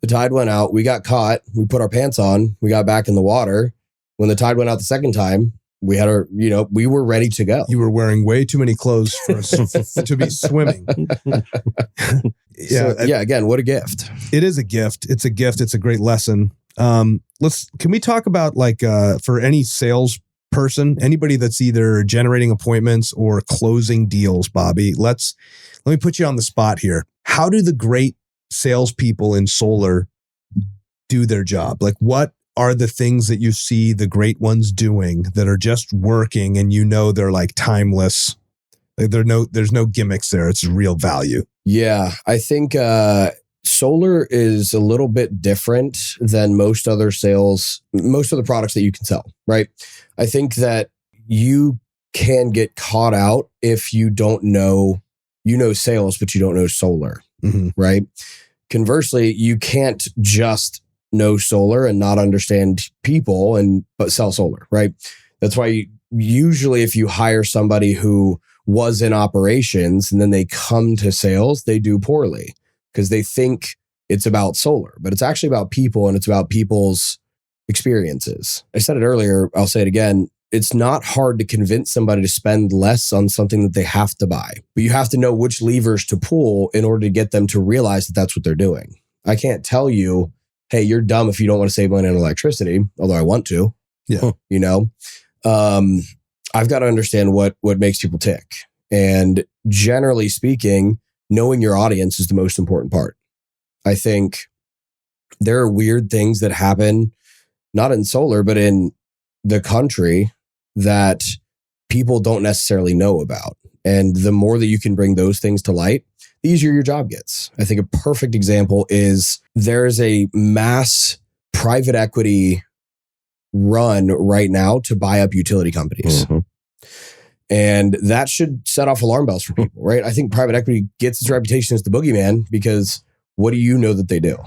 The tide went out. We got caught. We put our pants on. We got back in the water. When the tide went out the second time, we had we were ready to go. You were wearing way too many clothes for us to be swimming. Again, what a gift. It is a gift. It's a gift. It's a great lesson. Can we talk about for any sales person, anybody that's either generating appointments or closing deals, Bobby, let me put you on the spot here. How do the great salespeople in solar do their job? Like what are the things that you see the great ones doing that are just working and they're like timeless? Like there's no gimmicks there. It's real value. Yeah, I think solar is a little bit different than most of the products that you can sell, right? I think that you can get caught out if you don't know, sales, but you don't know solar, right? Conversely, you can't just know solar and not understand people but sell solar, right? That's why usually if you hire somebody who was in operations and then they come to sales, they do poorly because they think it's about solar, but it's actually about people and it's about people's experiences. I said it earlier, I'll say it again. It's not hard to convince somebody to spend less on something that they have to buy, but you have to know which levers to pull in order to get them to realize that that's what they're doing. I can't tell you, hey, you're dumb if you don't want to save money on electricity, although I want to. Yeah. I've got to understand what makes people tick. And generally speaking, knowing your audience is the most important part. I think there are weird things that happen, not in solar, but in the country that people don't necessarily know about. And the more that you can bring those things to light, the easier your job gets. I think a perfect example is there is a mass private equity run right now to buy up utility companies. Mhm. And that should set off alarm bells for people, right? I think private equity gets its reputation as the boogeyman because what do you know that they do?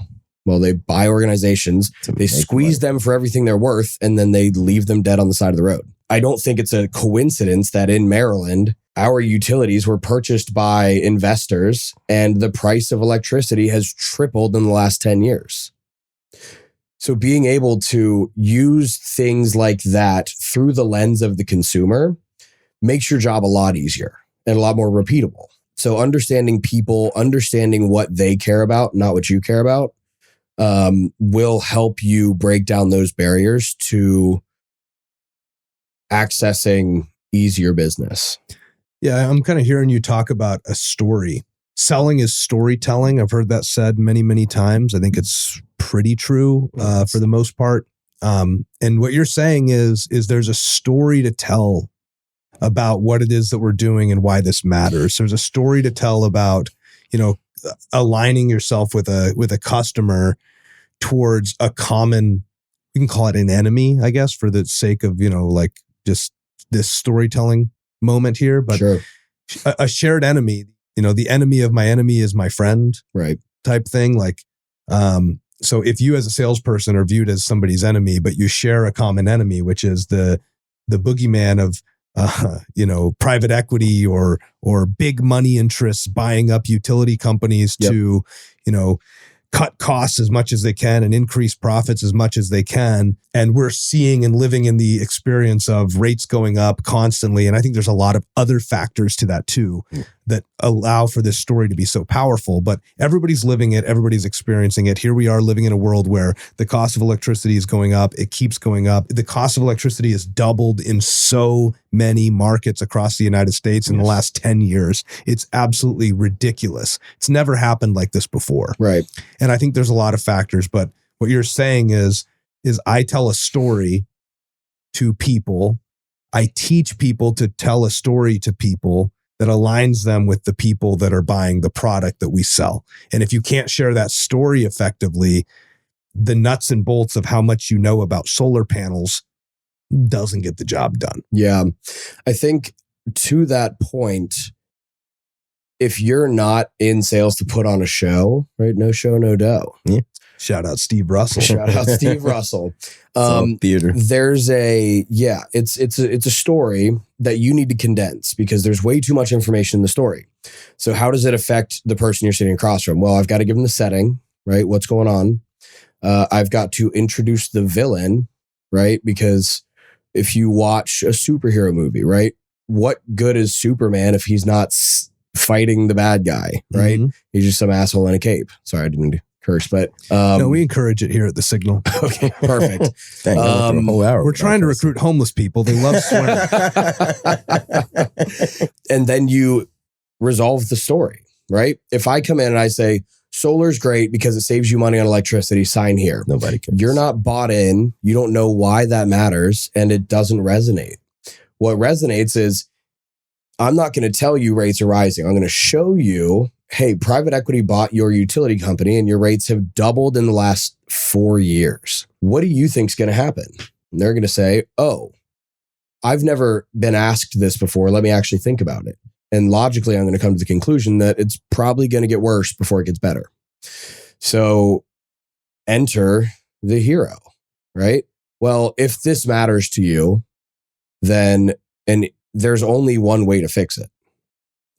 Well, they buy organizations, they squeeze them for everything they're worth, and then they leave them dead on the side of the road. I don't think it's a coincidence that in Maryland, our utilities were purchased by investors and the price of electricity has tripled in the last 10 years. So being able to use things like that through the lens of the consumer makes your job a lot easier and a lot more repeatable. So understanding people, understanding what they care about, not what you care about, will help you break down those barriers to accessing easier business. Yeah, I'm kind of hearing you talk about a story. Selling is storytelling. I've heard that said many, many times. I think it's pretty true for the most part. And what you're saying is there's a story to tell about what it is that we're doing and why this matters. There's a story to tell about, aligning yourself with a customer towards a common, we can call it an enemy, I guess, for the sake of, like just this storytelling moment here, but Sure. a shared enemy, the enemy of my enemy is my friend, Right. type thing. Like, so if you as a salesperson are viewed as somebody's enemy, but you share a common enemy, which is the boogeyman of, private equity or big money interests buying up utility companies to, cut costs as much as they can and increase profits as much as they can. And we're seeing and living in the experience of rates going up constantly. And I think there's a lot of other factors to that too that allow for this story to be so powerful. But everybody's living it. Everybody's experiencing it. Here we are living in a world where the cost of electricity is going up. It keeps going up. The cost of electricity has doubled in so many markets across the United States in the last 10 years. It's absolutely ridiculous. It's never happened like this before. Right. And I think there's a lot of factors, but what you're saying is I tell a story to people. I teach people to tell a story to people that aligns them with the people that are buying the product that we sell. And if you can't share that story effectively, the nuts and bolts of how much you know about solar panels doesn't get the job done. Yeah. I think to that point, if you're not in sales to put on a show, right? No show, no dough. Yeah. Shout out Steve Russell. Shout out Steve Russell. Theater. There's it's a story that you need to condense because there's way too much information in the story. So how does it affect the person you're sitting across from? Well, I've got to give them the setting, right? What's going on? I've got to introduce the villain, right? Because if you watch a superhero movie, right? What good is Superman if he's not fighting the bad guy, right? Mm-hmm. He's just some asshole in a cape. Sorry, I didn't curse, but no, we encourage it here at the Signal. Okay, perfect. Dang, I went through a whole hour We're trying to recruit homeless people. They love swearing. And then you resolve the story, right? If I come in and I say, solar's great because it saves you money on electricity, sign here. Nobody cares. You're not bought in. You don't know why that matters, and it doesn't resonate. What resonates is, I'm not going to tell you rates are rising. I'm going to show you, hey, private equity bought your utility company and your rates have doubled in the last 4 years. What do you think is going to happen? And they're going to say, oh, I've never been asked this before. Let me actually think about it. And logically, I'm going to come to the conclusion that it's probably going to get worse before it gets better. So enter the hero, right? Well, if this matters to you, then, and there's only one way to fix it.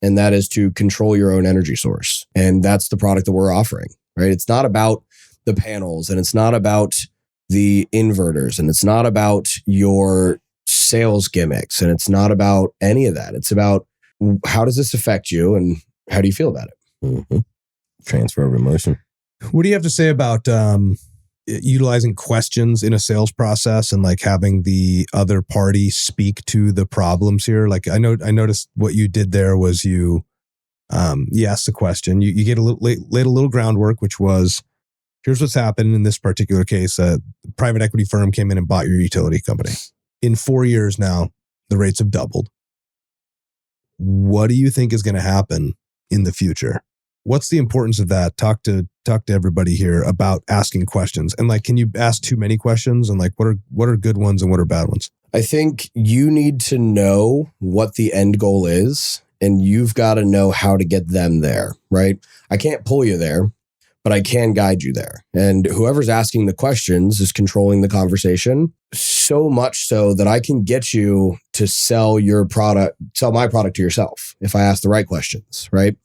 And that is to control your own energy source. And that's the product that we're offering, right? It's not about the panels and it's not about the inverters and it's not about your sales gimmicks and it's not about any of that. It's about how does this affect you and how do you feel about it? Mm-hmm. Transfer of emotion. What do you have to say about utilizing questions in a sales process and like having the other party speak to the problems here? Like I noticed what you did there was you asked the question. You get laid a little groundwork, which was, here's what's happened in this particular case. A private equity firm came in and bought your utility company. In 4 years now, the rates have doubled. What do you think is going to happen in the future? what's the importance of that? Talk to everybody here about asking questions. And like, can you ask too many questions? And like, what are good ones and what are bad ones? I think you need to know what the end goal is, and you've got to know how to get them there, right? I can't pull you there, but I can guide you there. And whoever's asking the questions is controlling the conversation, so much so that I can get you to sell my product to yourself if I ask the right questions, right?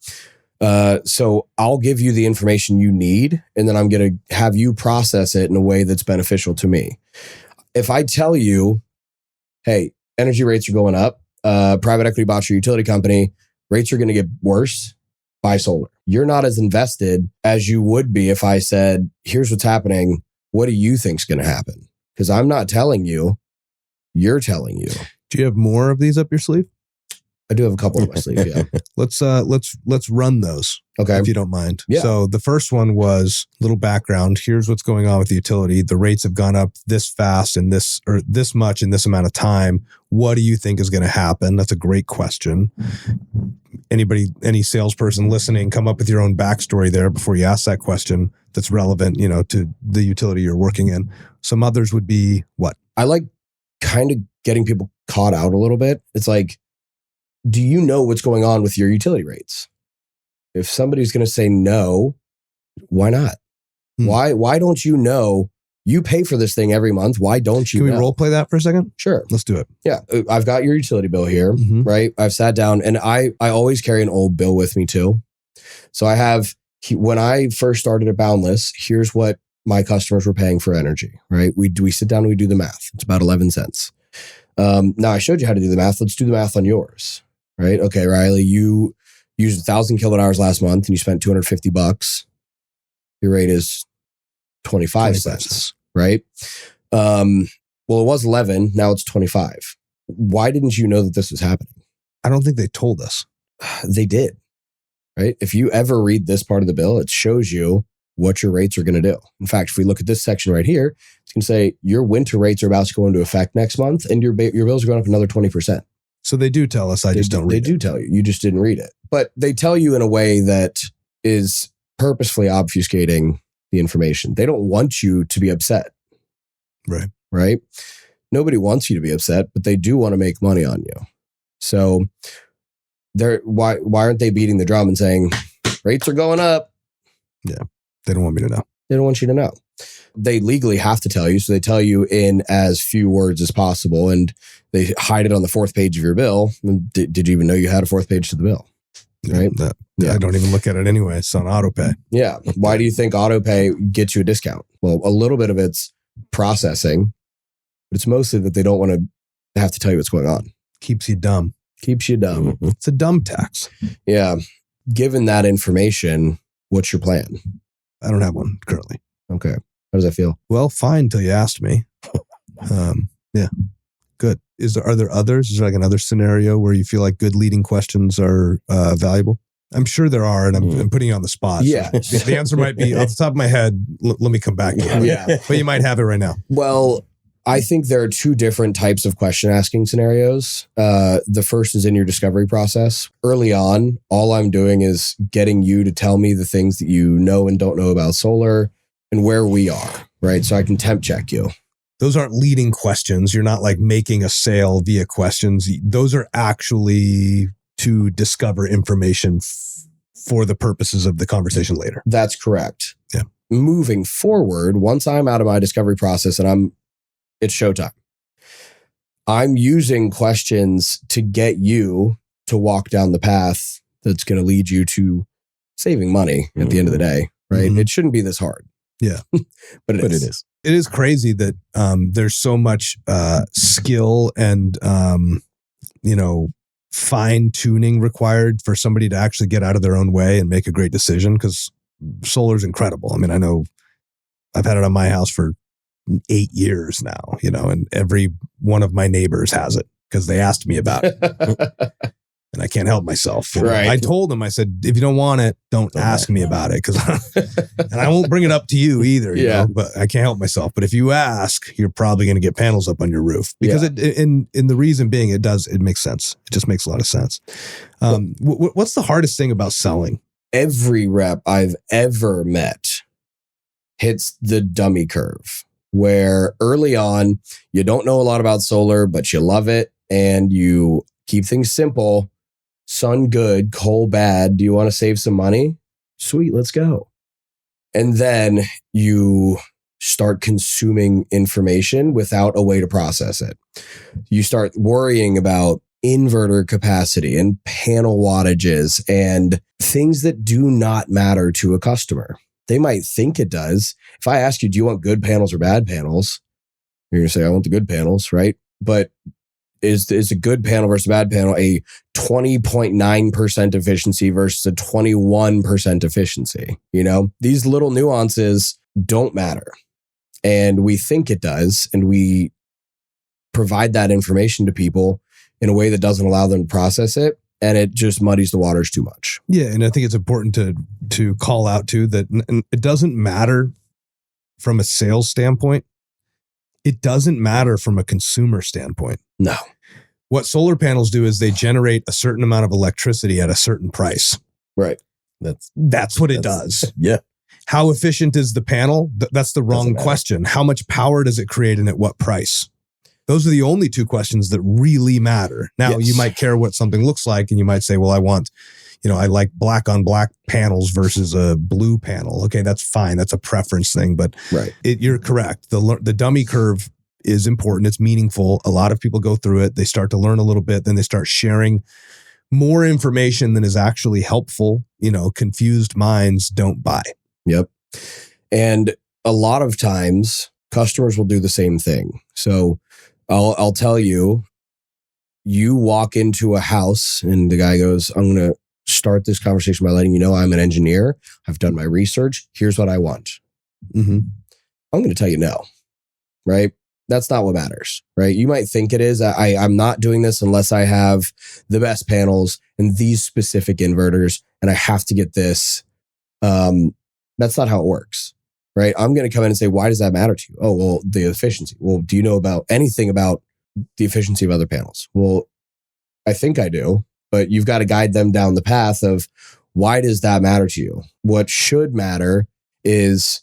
So I'll give you the information you need, and then I'm going to have you process it in a way that's beneficial to me. If I tell you, hey, energy rates are going up, private equity bought your utility company, rates are going to get worse, buy solar. You're not as invested as you would be if I said, here's what's happening. What do you think's going to happen? Because I'm not telling you, you're telling you. Do you have more of these up your sleeve? I do have a couple of my sleeve, yeah. Let's run those. Okay. If you don't mind. Yeah. So the first one was little background. Here's what's going on with the utility. The rates have gone up this fast and this much in this amount of time. What do you think is going to happen? That's a great question. Any salesperson listening, come up with your own backstory there before you ask that question that's relevant, to the utility you're working in. Some others would be what? I like kind of getting people caught out a little bit. It's like, do you know what's going on with your utility rates? If somebody's going to say no, why not? Why don't you know? You pay for this thing every month. Why don't you know? Can we role play that for a second? Sure. Let's do it. Yeah. I've got your utility bill here, Mhm. right? I've sat down, and I always carry an old bill with me too. So I have, when I first started at Boundless, here's what my customers were paying for energy, right? We sit down and we do the math. It's about 11 cents. Now I showed you how to do the math. Let's do the math on yours. Right? Okay, Riley, you used 1,000 kilowatt hours last month and you spent $250. Your rate is 25 cents, right? Well, it was 11. Now it's 25. Why didn't you know that this was happening? I don't think they told us. They did, right? If you ever read this part of the bill, it shows you what your rates are going to do. In fact, if we look at this section right here, it's going to say your winter rates are about to go into effect next month, and your bills are going up another 20%. So they do tell us. I just don't read it. They do tell you. You just didn't read it. But they tell you in a way that is purposefully obfuscating the information. They don't want you to be upset. Right? Nobody wants you to be upset, but they do want to make money on you. So why aren't they beating the drum and saying rates are going up? Yeah. They don't want me to know. They don't want you to know. They legally have to tell you. So they tell you in as few words as possible, and they hide it on the fourth page of your bill. Did you even know you had a fourth page to the bill? Right? I don't even look at it anyway. It's on autopay. Yeah. Why do you think autopay gets you a discount? Well, a little bit of it's processing, but it's mostly that they don't want to have to tell you what's going on. Keeps you dumb. Keeps you dumb. It's a dumb tax. Yeah. Given that information, what's your plan? I don't have one currently. Okay. How does that feel? Well, fine until you asked me. Yeah. Good. Are there others? Is there like another scenario where you feel like good leading questions are valuable? I'm sure there are, and I'm putting you on the spot. Yeah. So the answer might be off the top of my head. Let me come back to it. Yeah. But you might have it right now. Well, I think there are two different types of question asking scenarios. The first is in your discovery process. Early on, all I'm doing is getting you to tell me the things that you know and don't know about solar and where we are, right? So I can temp check you. Those aren't leading questions. You're not like making a sale via questions. Those are actually to discover information for the purposes of the conversation later. That's correct. Yeah. Moving forward, once I'm out of my discovery process and it's showtime, I'm using questions to get you to walk down the path that's going to lead you to saving money at the end of the day, right? It shouldn't be this hard. Yeah. but it is. It is crazy that there's so much skill and, fine tuning required for somebody to actually get out of their own way and make a great decision, because solar is incredible. I mean, I know I've had it on my house for 8 years now, and every one of my neighbors has it because they asked me about it. And I can't help myself. Right. I told them, I said, if you don't want it, don't ask me about it. And I won't bring it up to you either. You know, but I can't help myself. But if you ask, you're probably going to get panels up on your roof, because in the reason being, it makes sense. It just makes a lot of sense. What's the hardest thing about selling? every rep I've ever met hits the dummy curve, where early on, you don't know a lot about solar, but you love it and you keep things simple. Sun good, coal bad. Do you want to save some money? Sweet, let's go. And then you start consuming information without a way to process it. You start worrying about inverter capacity and panel wattages and things that do not matter to a customer. They might think it does. If I ask you, do you want good panels or bad panels? You're going to say, I want the good panels, right? But is a good panel versus a bad panel a 20.9% efficiency versus a 21% efficiency? You know, these little nuances don't matter. And we think it does. And we provide that information to people in a way that doesn't allow them to process it. And it just muddies the waters too much. Yeah. And I think it's important to call out too that it doesn't matter from a sales standpoint. It doesn't matter from a consumer standpoint. No. What solar panels do is they generate a certain amount of electricity at a certain price. Right. That's what it does. Yeah. How efficient is the panel? That's the wrong question. How much power does it create and at what price? Those are the only two questions that really matter. Now, Yes. You might care what something looks like and you might say, well, I like black on black panels versus a blue panel. Okay, that's fine. That's a preference thing, but Right. You're correct. The dummy curve is important. It's meaningful. A lot of people go through it. They start to learn a little bit. Then they start sharing more information than is actually helpful. Confused minds don't buy. Yep. And a lot of times customers will do the same thing. So I'll tell you, you walk into a house and the guy goes, I'm going to start this conversation by letting you know I'm an engineer. I've done my research. Here's what I want. Mm-hmm. I'm going to tell you no, right? That's not what matters, right? You might think it is. I'm not doing this unless I have the best panels and these specific inverters, and I have to get this. That's not how it works, right? I'm going to come in and say, why does that matter to you? Oh, well, the efficiency. Well, do you know about anything about the efficiency of other panels? Well, I think I do, but you've got to guide them down the path of why does that matter to you? What should matter is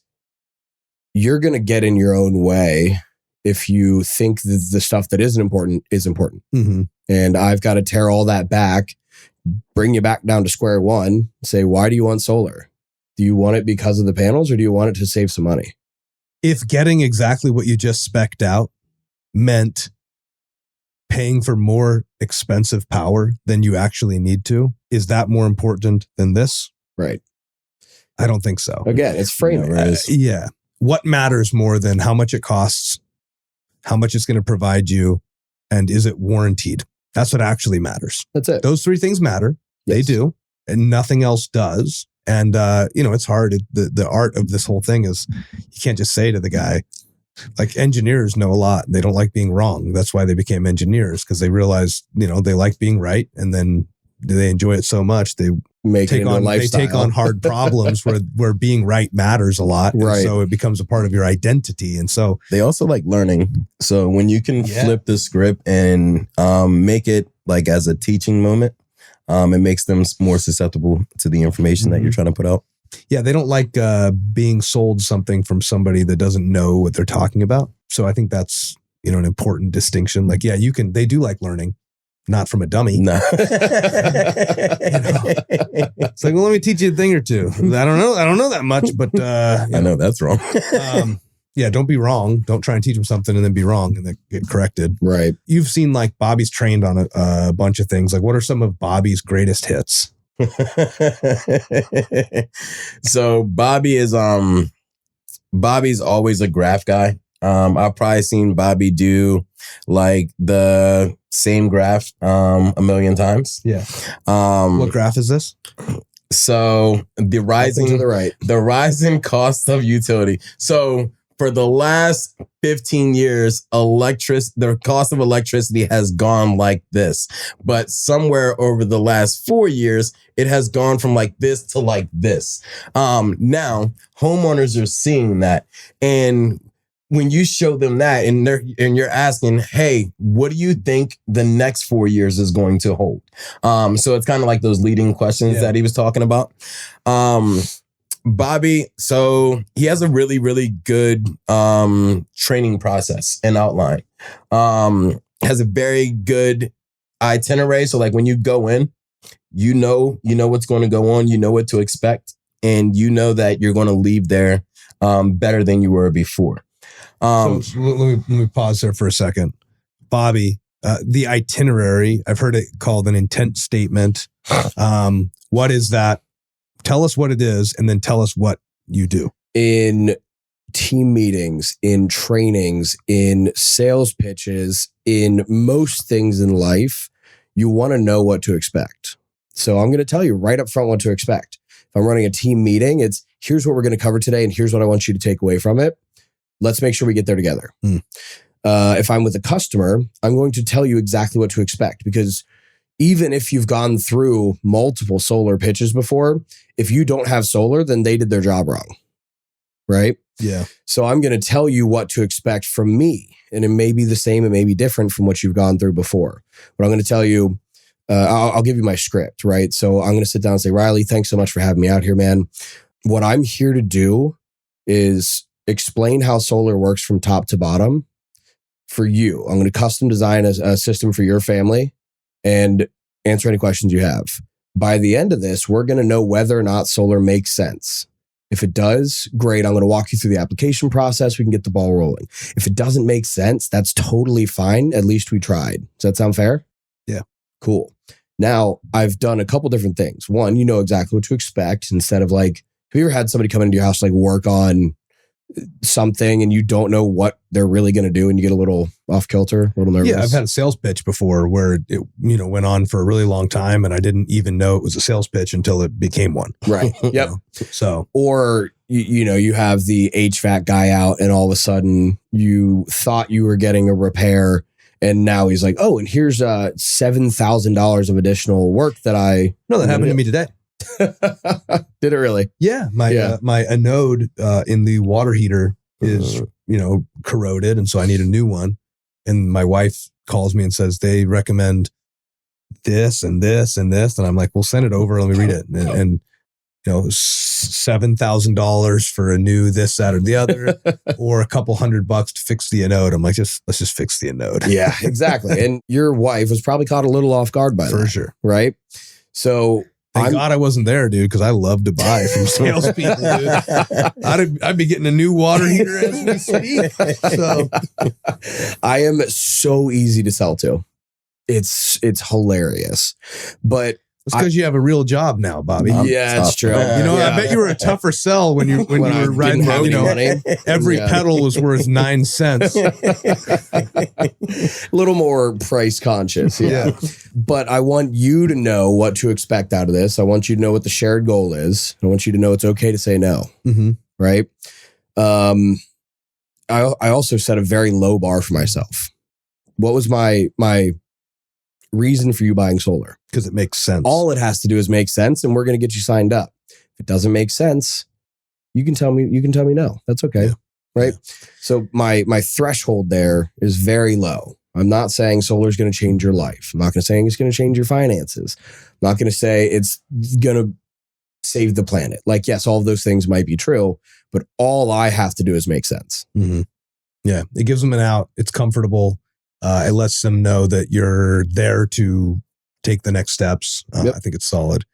you're going to get in your own way if you think that the stuff that isn't important is important. Mm-hmm. And I've got to tear all that back, bring you back down to square one, say, why do you want solar? Do you want it because of the panels or do you want it to save some money? If getting exactly what you just spec'd out meant paying for more expensive power than you actually need to, is that more important than this? Right. I don't think so. Again, it's framing. Yeah. What matters more than how much it costs, how much it's going to provide you, and is it warranted? That's what actually matters. That's it. Those three things matter. Yes. They do. And nothing else does. And, it's hard. The art of this whole thing is you can't just say to the guy, like engineers know a lot. They don't like being wrong. That's why they became engineers, because they realized, they like being right. And then they enjoy it so much. They take on hard problems where being right matters a lot. Right. And so it becomes a part of your identity. And so They also like learning. So when you can flip the script and make it like as a teaching moment, it makes them more susceptible to the information that you're trying to put out. Yeah, they don't like being sold something from somebody that doesn't know what they're talking about. So I think that's, an important distinction. Like, yeah, they do like learning, not from a dummy. No. It's like, well, let me teach you a thing or two. I don't know that much, but I know that's wrong. Yeah, don't be wrong. Don't try and teach them something and then be wrong and then get corrected. Right. You've seen like Bobby's trained on a bunch of things. Like, what are some of Bobby's greatest hits? So Bobby's always a graph guy. I've probably seen Bobby do like the same graph a million times. Yeah. What graph is this? So the rising to the right. The rising cost of utility. So for the last 15 years, the cost of electricity has gone like this. But somewhere over the last 4 years, it has gone from like this to like this. Now, homeowners are seeing that. And when you show them that and you're asking, hey, what do you think the next 4 years is going to hold? So it's kind of like those leading questions that he was talking about. Bobby, so he has a really, really good training process and outline. Has a very good itinerary. So like when you go in, you know what's going to go on, you know what to expect, and you know that you're going to leave there better than you were before. So let me pause there for a second. Bobby, the itinerary, I've heard it called an intent statement. What is that? Tell us what it is, and then tell us what you do. In team meetings, in trainings, in sales pitches, in most things in life, you want to know what to expect. So I'm going to tell you right up front what to expect. If I'm running a team meeting, it's here's what we're going to cover today, and here's what I want you to take away from it. Let's make sure we get there together. If I'm with a customer, I'm going to tell you exactly what to expect, because even if you've gone through multiple solar pitches before, if you don't have solar, then they did their job wrong. Right? Yeah. So I'm going to tell you what to expect from me. And it may be the same, it may be different from what you've gone through before. But I'm going to tell you, I'll give you my script, right? So I'm going to sit down and say, Riley, thanks so much for having me out here, man. What I'm here to do is explain how solar works from top to bottom for you. I'm going to custom design a system for your family and answer any questions you have. By the end of this, we're going to know whether or not solar makes sense. If it does, great. I'm going to walk you through the application process. We can get the ball rolling. If it doesn't make sense, that's totally fine. At least we tried. Does that sound fair? Yeah. Cool. Now, I've done a couple different things. One, you know exactly what to expect instead of like, have you ever had somebody come into your house, like work on something and you don't know what they're really going to do and you get a little off kilter, a little nervous? Yeah, I've had a sales pitch before where it went on for a really long time and I didn't even know it was a sales pitch until it became one. Right. Yep. So, or you have the HVAC guy out and all of a sudden you thought you were getting a repair and now he's like, oh, and here's $7,000 of additional work that that happened to me today. Did it really? Yeah. My anode in the water heater is, corroded. And so I need a new one. And my wife calls me and says, they recommend this and this and this. And I'm like, well, send it over. Let me read it. And $7,000 for a new this, that, or the other, or a couple $100 to fix the anode. I'm like, let's just fix the anode. Yeah, exactly. And your wife was probably caught a little off guard by that. For sure. Right. So Thank God I wasn't there, dude, because I love to buy from salespeople, dude. I'd be getting a new water heater as we speak. So I am so easy to sell to. It's hilarious. But it's because you have a real job now, Bobby. Yeah, it's true. I bet you were a tougher sell when you were riding. Money. Every pedal was worth 9 cents. A little more price conscious. Yeah. But I want you to know what to expect out of this. I want you to know what the shared goal is. I want you to know it's okay to say no. Mm-hmm. Right. I also set a very low bar for myself. What was my reason for you buying solar? Because it makes sense. All it has to do is make sense, and we're going to get you signed up. If it doesn't make sense, you can tell me no. That's okay. Yeah. Right. Yeah. So my threshold there is very low. I'm not saying solar is going to change your life. I'm not going to say it's going to change your finances. I'm not going to say it's going to save the planet. Like, yes, all of those things might be true, but all I have to do is make sense. Mm-hmm. Yeah. It gives them an out. It's comfortable. It lets them know that you're there to take the next steps. Yep. I think it's solid.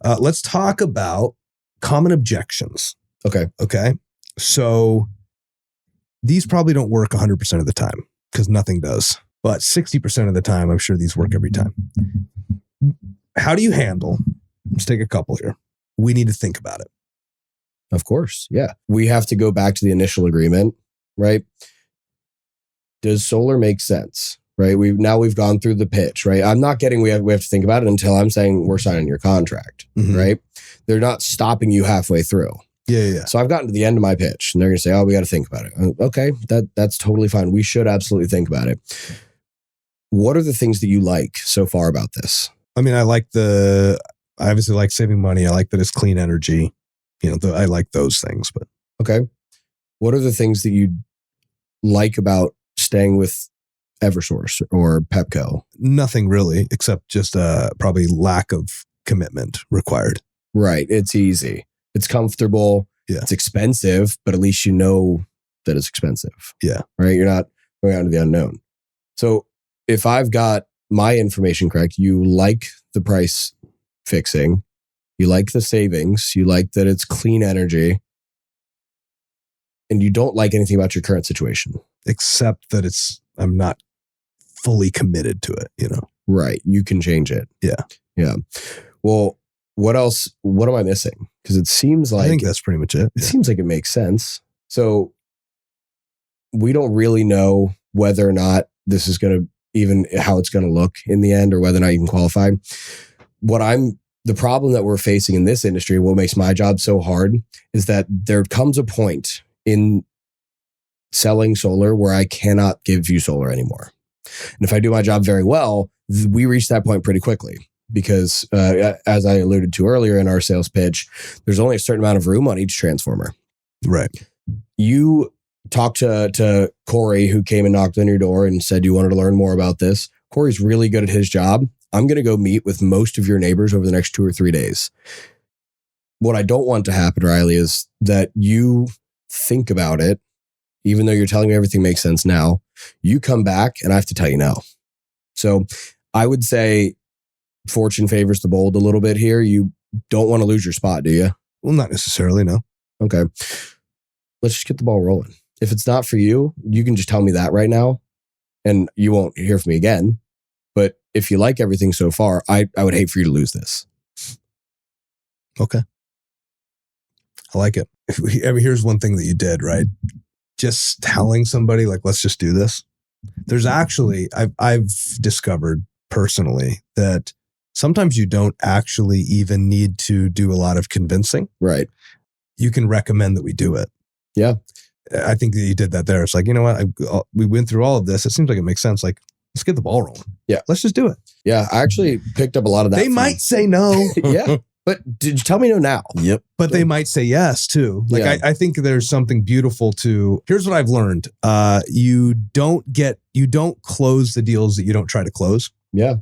Let's talk about common objections. Okay. So these probably don't work 100% of the time because nothing does. But 60% of the time, I'm sure these work every time. How do you handle? Let's take a couple here. We need to think about it. Of course. Yeah. We have to go back to the initial agreement, right? Does solar make sense? Right. We've gone through the pitch, right? I'm not getting, we have to think about it until I'm saying we're signing your contract, mm-hmm. right? They're not stopping you halfway through. Yeah. So I've gotten to the end of my pitch and they're going to say, oh, we got to think about it. Okay. That's totally fine. We should absolutely think about it. What are the things that you like so far about this? I mean, I obviously like saving money. I like that it's clean energy. I like those things, but. Okay. What are the things that you like about staying with Eversource or Pepco? Nothing really, except just probably lack of commitment required. Right. It's easy. It's comfortable. Yeah. It's expensive, but at least you know that it's expensive. Yeah. Right. You're not going out into the unknown. So if I've got my information correct, you like the price fixing, you like the savings, you like that it's clean energy, and you don't like anything about your current situation. Except that I'm not fully committed to it, Right. You can change it. Yeah. Yeah. Well, what else? What am I missing? Because it seems like I think that's pretty much it. It seems like it makes sense. So we don't really know whether or not this is going to even how it's going to look in the end, or whether or not you can qualify. The problem that we're facing in this industry, what makes my job so hard, is that there comes a point in selling solar where I cannot give you solar anymore. And if I do my job very well, we reach that point pretty quickly. Because as I alluded to earlier in our sales pitch, there's only a certain amount of room on each transformer. Right. You talked to Cory, who came and knocked on your door and said you wanted to learn more about this. Cory's really good at his job. I'm going to go meet with most of your neighbors over the next 2 or 3 days. What I don't want to happen, Riley, is that you think about it, even though you're telling me everything makes sense now. You come back and I have to tell you no. So I would say fortune favors the bold a little bit here. You don't want to lose your spot, do you? Well, not necessarily, no. Okay. Let's just get the ball rolling. If it's not for you, you can just tell me that right now and you won't hear from me again. But if you like everything so far, I would hate for you to lose this. Okay. I like it. Here's one thing that you did, right? Just telling somebody, like, let's just do this. There's actually, I've discovered personally that sometimes you don't actually even need to do a lot of convincing. Right. You can recommend that we do it. Yeah. I think that you did that there. It's like, you know what? We went through all of this. It seems like it makes sense. Like, let's get the ball rolling. Yeah. Let's just do it. Yeah. I actually picked up a lot of that. They might say no. Yeah. But did you tell me no now? Yep. But they might say yes too. Like, Yeah. I think there's something beautiful to, here's what I've learned. You don't close the deals that you don't try to close. Yeah.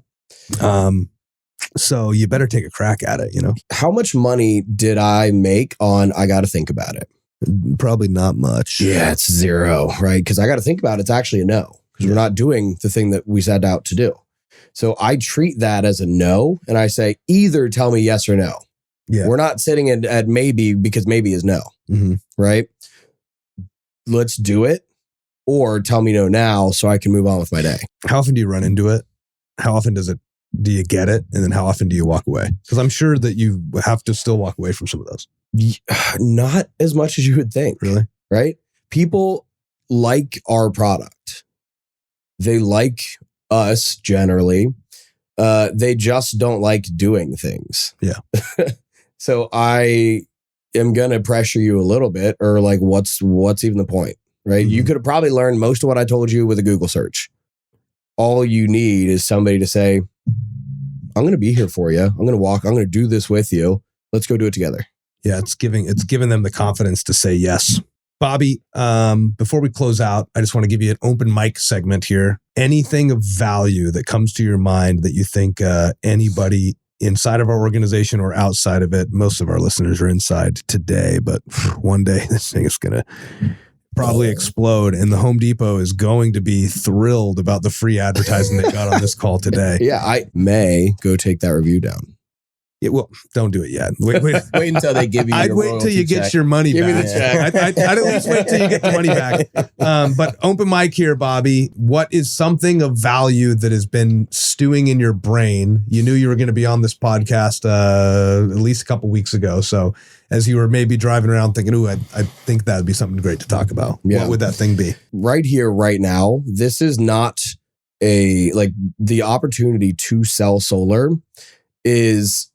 So you better take a crack at it, How much money did I make on I got to think about it? Probably not much. Yeah, it's zero, right? Because I got to think about it. It's actually a no, because we're not doing the thing that we set out to do. So I treat that as a no, and I say either tell me yes or no. Yeah. We're not sitting at maybe, because maybe is no, Mm-hmm. right? Let's do it, or tell me no now so I can move on with my day. How often do you run into it? How often do you get it? And then how often do you walk away? Because I'm sure that you have to still walk away from some of those. Not as much as you would think. Really? Right? People like our product. They like us generally. They just don't like doing things. Yeah. So I am going to pressure you a little bit, or like, what's even the point, right? Mm-hmm. You could have probably learned most of what I told you with a Google search. All you need is somebody to say, I'm going to be here for you. I'm going to do this with you. Let's go do it together. Yeah, it's giving them the confidence to say yes. Bobby, before we close out, I just want to give you an open mic segment here. Anything of value that comes to your mind that you think anybody inside of our organization or outside of it, most of our listeners are inside today, but one day this thing is going to probably explode, and the Home Depot is going to be thrilled about the free advertising they got on this call today. Yeah, I may go take that review down. Yeah, well, don't do it yet. Wait. Wait until they give you I'd your wait until you get your money Give back. me the check. I'd at least wait till you get the money back. But open mic here, Bobby. What is something of value that has been stewing in your brain? You knew you were going to be on this podcast at least a couple weeks ago. So as you were maybe driving around thinking, ooh, I think that would be something great to talk about. Yeah. What would that thing be? Right here, right now, this is not the opportunity to sell solar is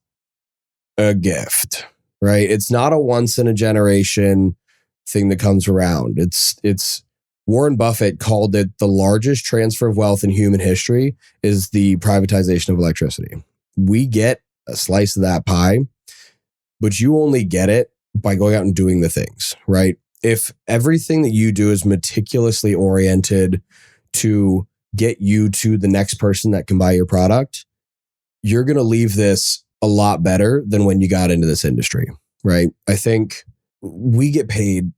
a gift, right? It's not a once in a generation thing that comes around. It's Warren Buffett called it the largest transfer of wealth in human history is the privatization of electricity. We get a slice of that pie, but you only get it by going out and doing the things, right? if everything that you do is meticulously oriented to get you to the next person that can buy your product, you're going to leave this a lot better than when you got into this industry, right? I think we get paid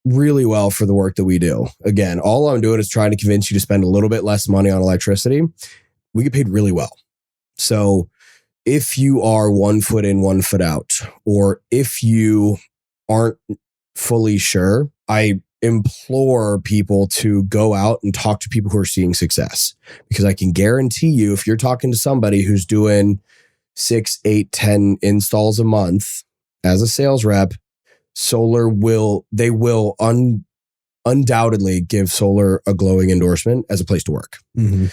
really well for the work that we do. Again, all I'm doing is trying to convince you to spend a little bit less money on electricity. We get paid really well. So if you are 1 foot in, 1 foot out, or if you aren't fully sure, I implore people to go out and talk to people who are seeing success, because I can guarantee you, if you're talking to somebody who's doing 6, 8, 10 installs a month as a sales rep, solar will undoubtedly give solar a glowing endorsement as a place to work. Mm-hmm.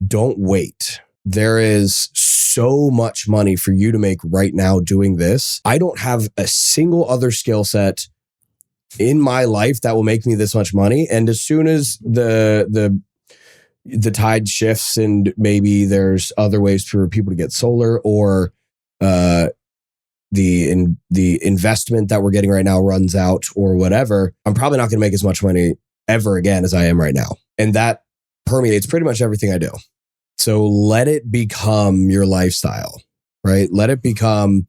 Don't wait. There is so much money for you to make right now doing this. I don't have a single other skill set in my life that will make me this much money. And as soon as the tide shifts and maybe there's other ways for people to get solar, or the investment that we're getting right now runs out or whatever, I'm probably not going to make as much money ever again as I am right now. And that permeates pretty much everything I do. So let it become your lifestyle, right? Let it become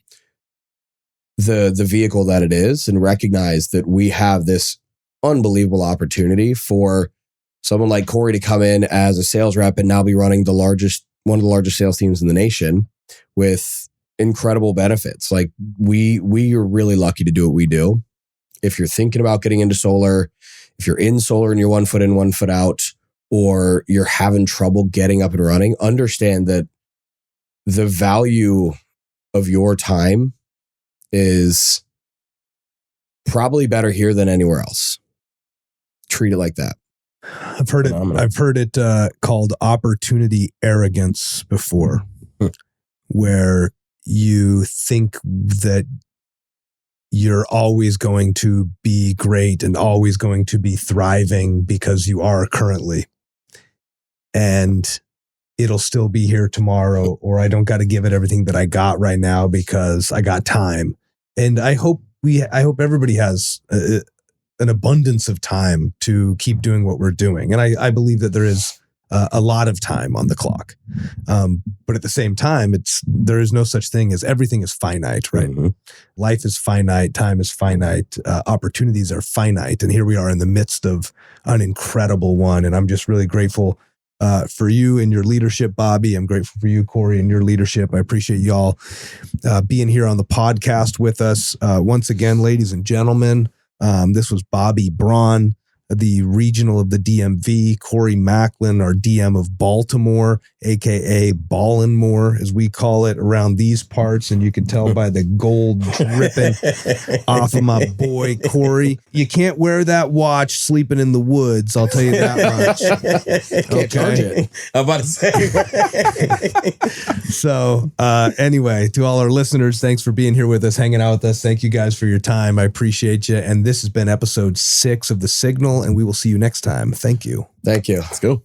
the vehicle that it is, and recognize that we have this unbelievable opportunity for someone like Cory to come in as a sales rep and now be running one of the largest sales teams in the nation with incredible benefits. Like we are really lucky to do what we do. If you're thinking about getting into solar, if you're in solar and you're 1 foot in, 1 foot out, or you're having trouble getting up and running, understand that the value of your time is probably better here than anywhere else. Treat it like that. I've heard it called opportunity arrogance before, where you think that you're always going to be great and always going to be thriving because you are currently, and it'll still be here tomorrow, or I don't got to give it everything that I got right now because I got time. And I hope everybody has an abundance of time to keep doing what we're doing. And I believe that there is a lot of time on the clock. But at the same time, there is no such thing as everything is finite, right? Mm-hmm. Life is finite. Time is finite. Opportunities are finite. And here we are in the midst of an incredible one. And I'm just really grateful for you and your leadership, Bobby. I'm grateful for you, Cory, and your leadership. I appreciate y'all being here on the podcast with us. Once again, ladies and gentlemen, this was Bobby Braun, the regional of the DMV, Cory Macklin, our DM of Baltimore, aka Ballinmore, as we call it around these parts. And you can tell by the gold dripping off of my boy Cory. You can't wear that watch sleeping in the woods, I'll tell you that much. Can't charge it. I'm about to say. So anyway, to all our listeners, thanks for being here with us, hanging out with us. Thank you guys for your time. I appreciate you. And this has been episode 6 of The Signal, and we will see you next time. Thank you. Thank you. Let's go.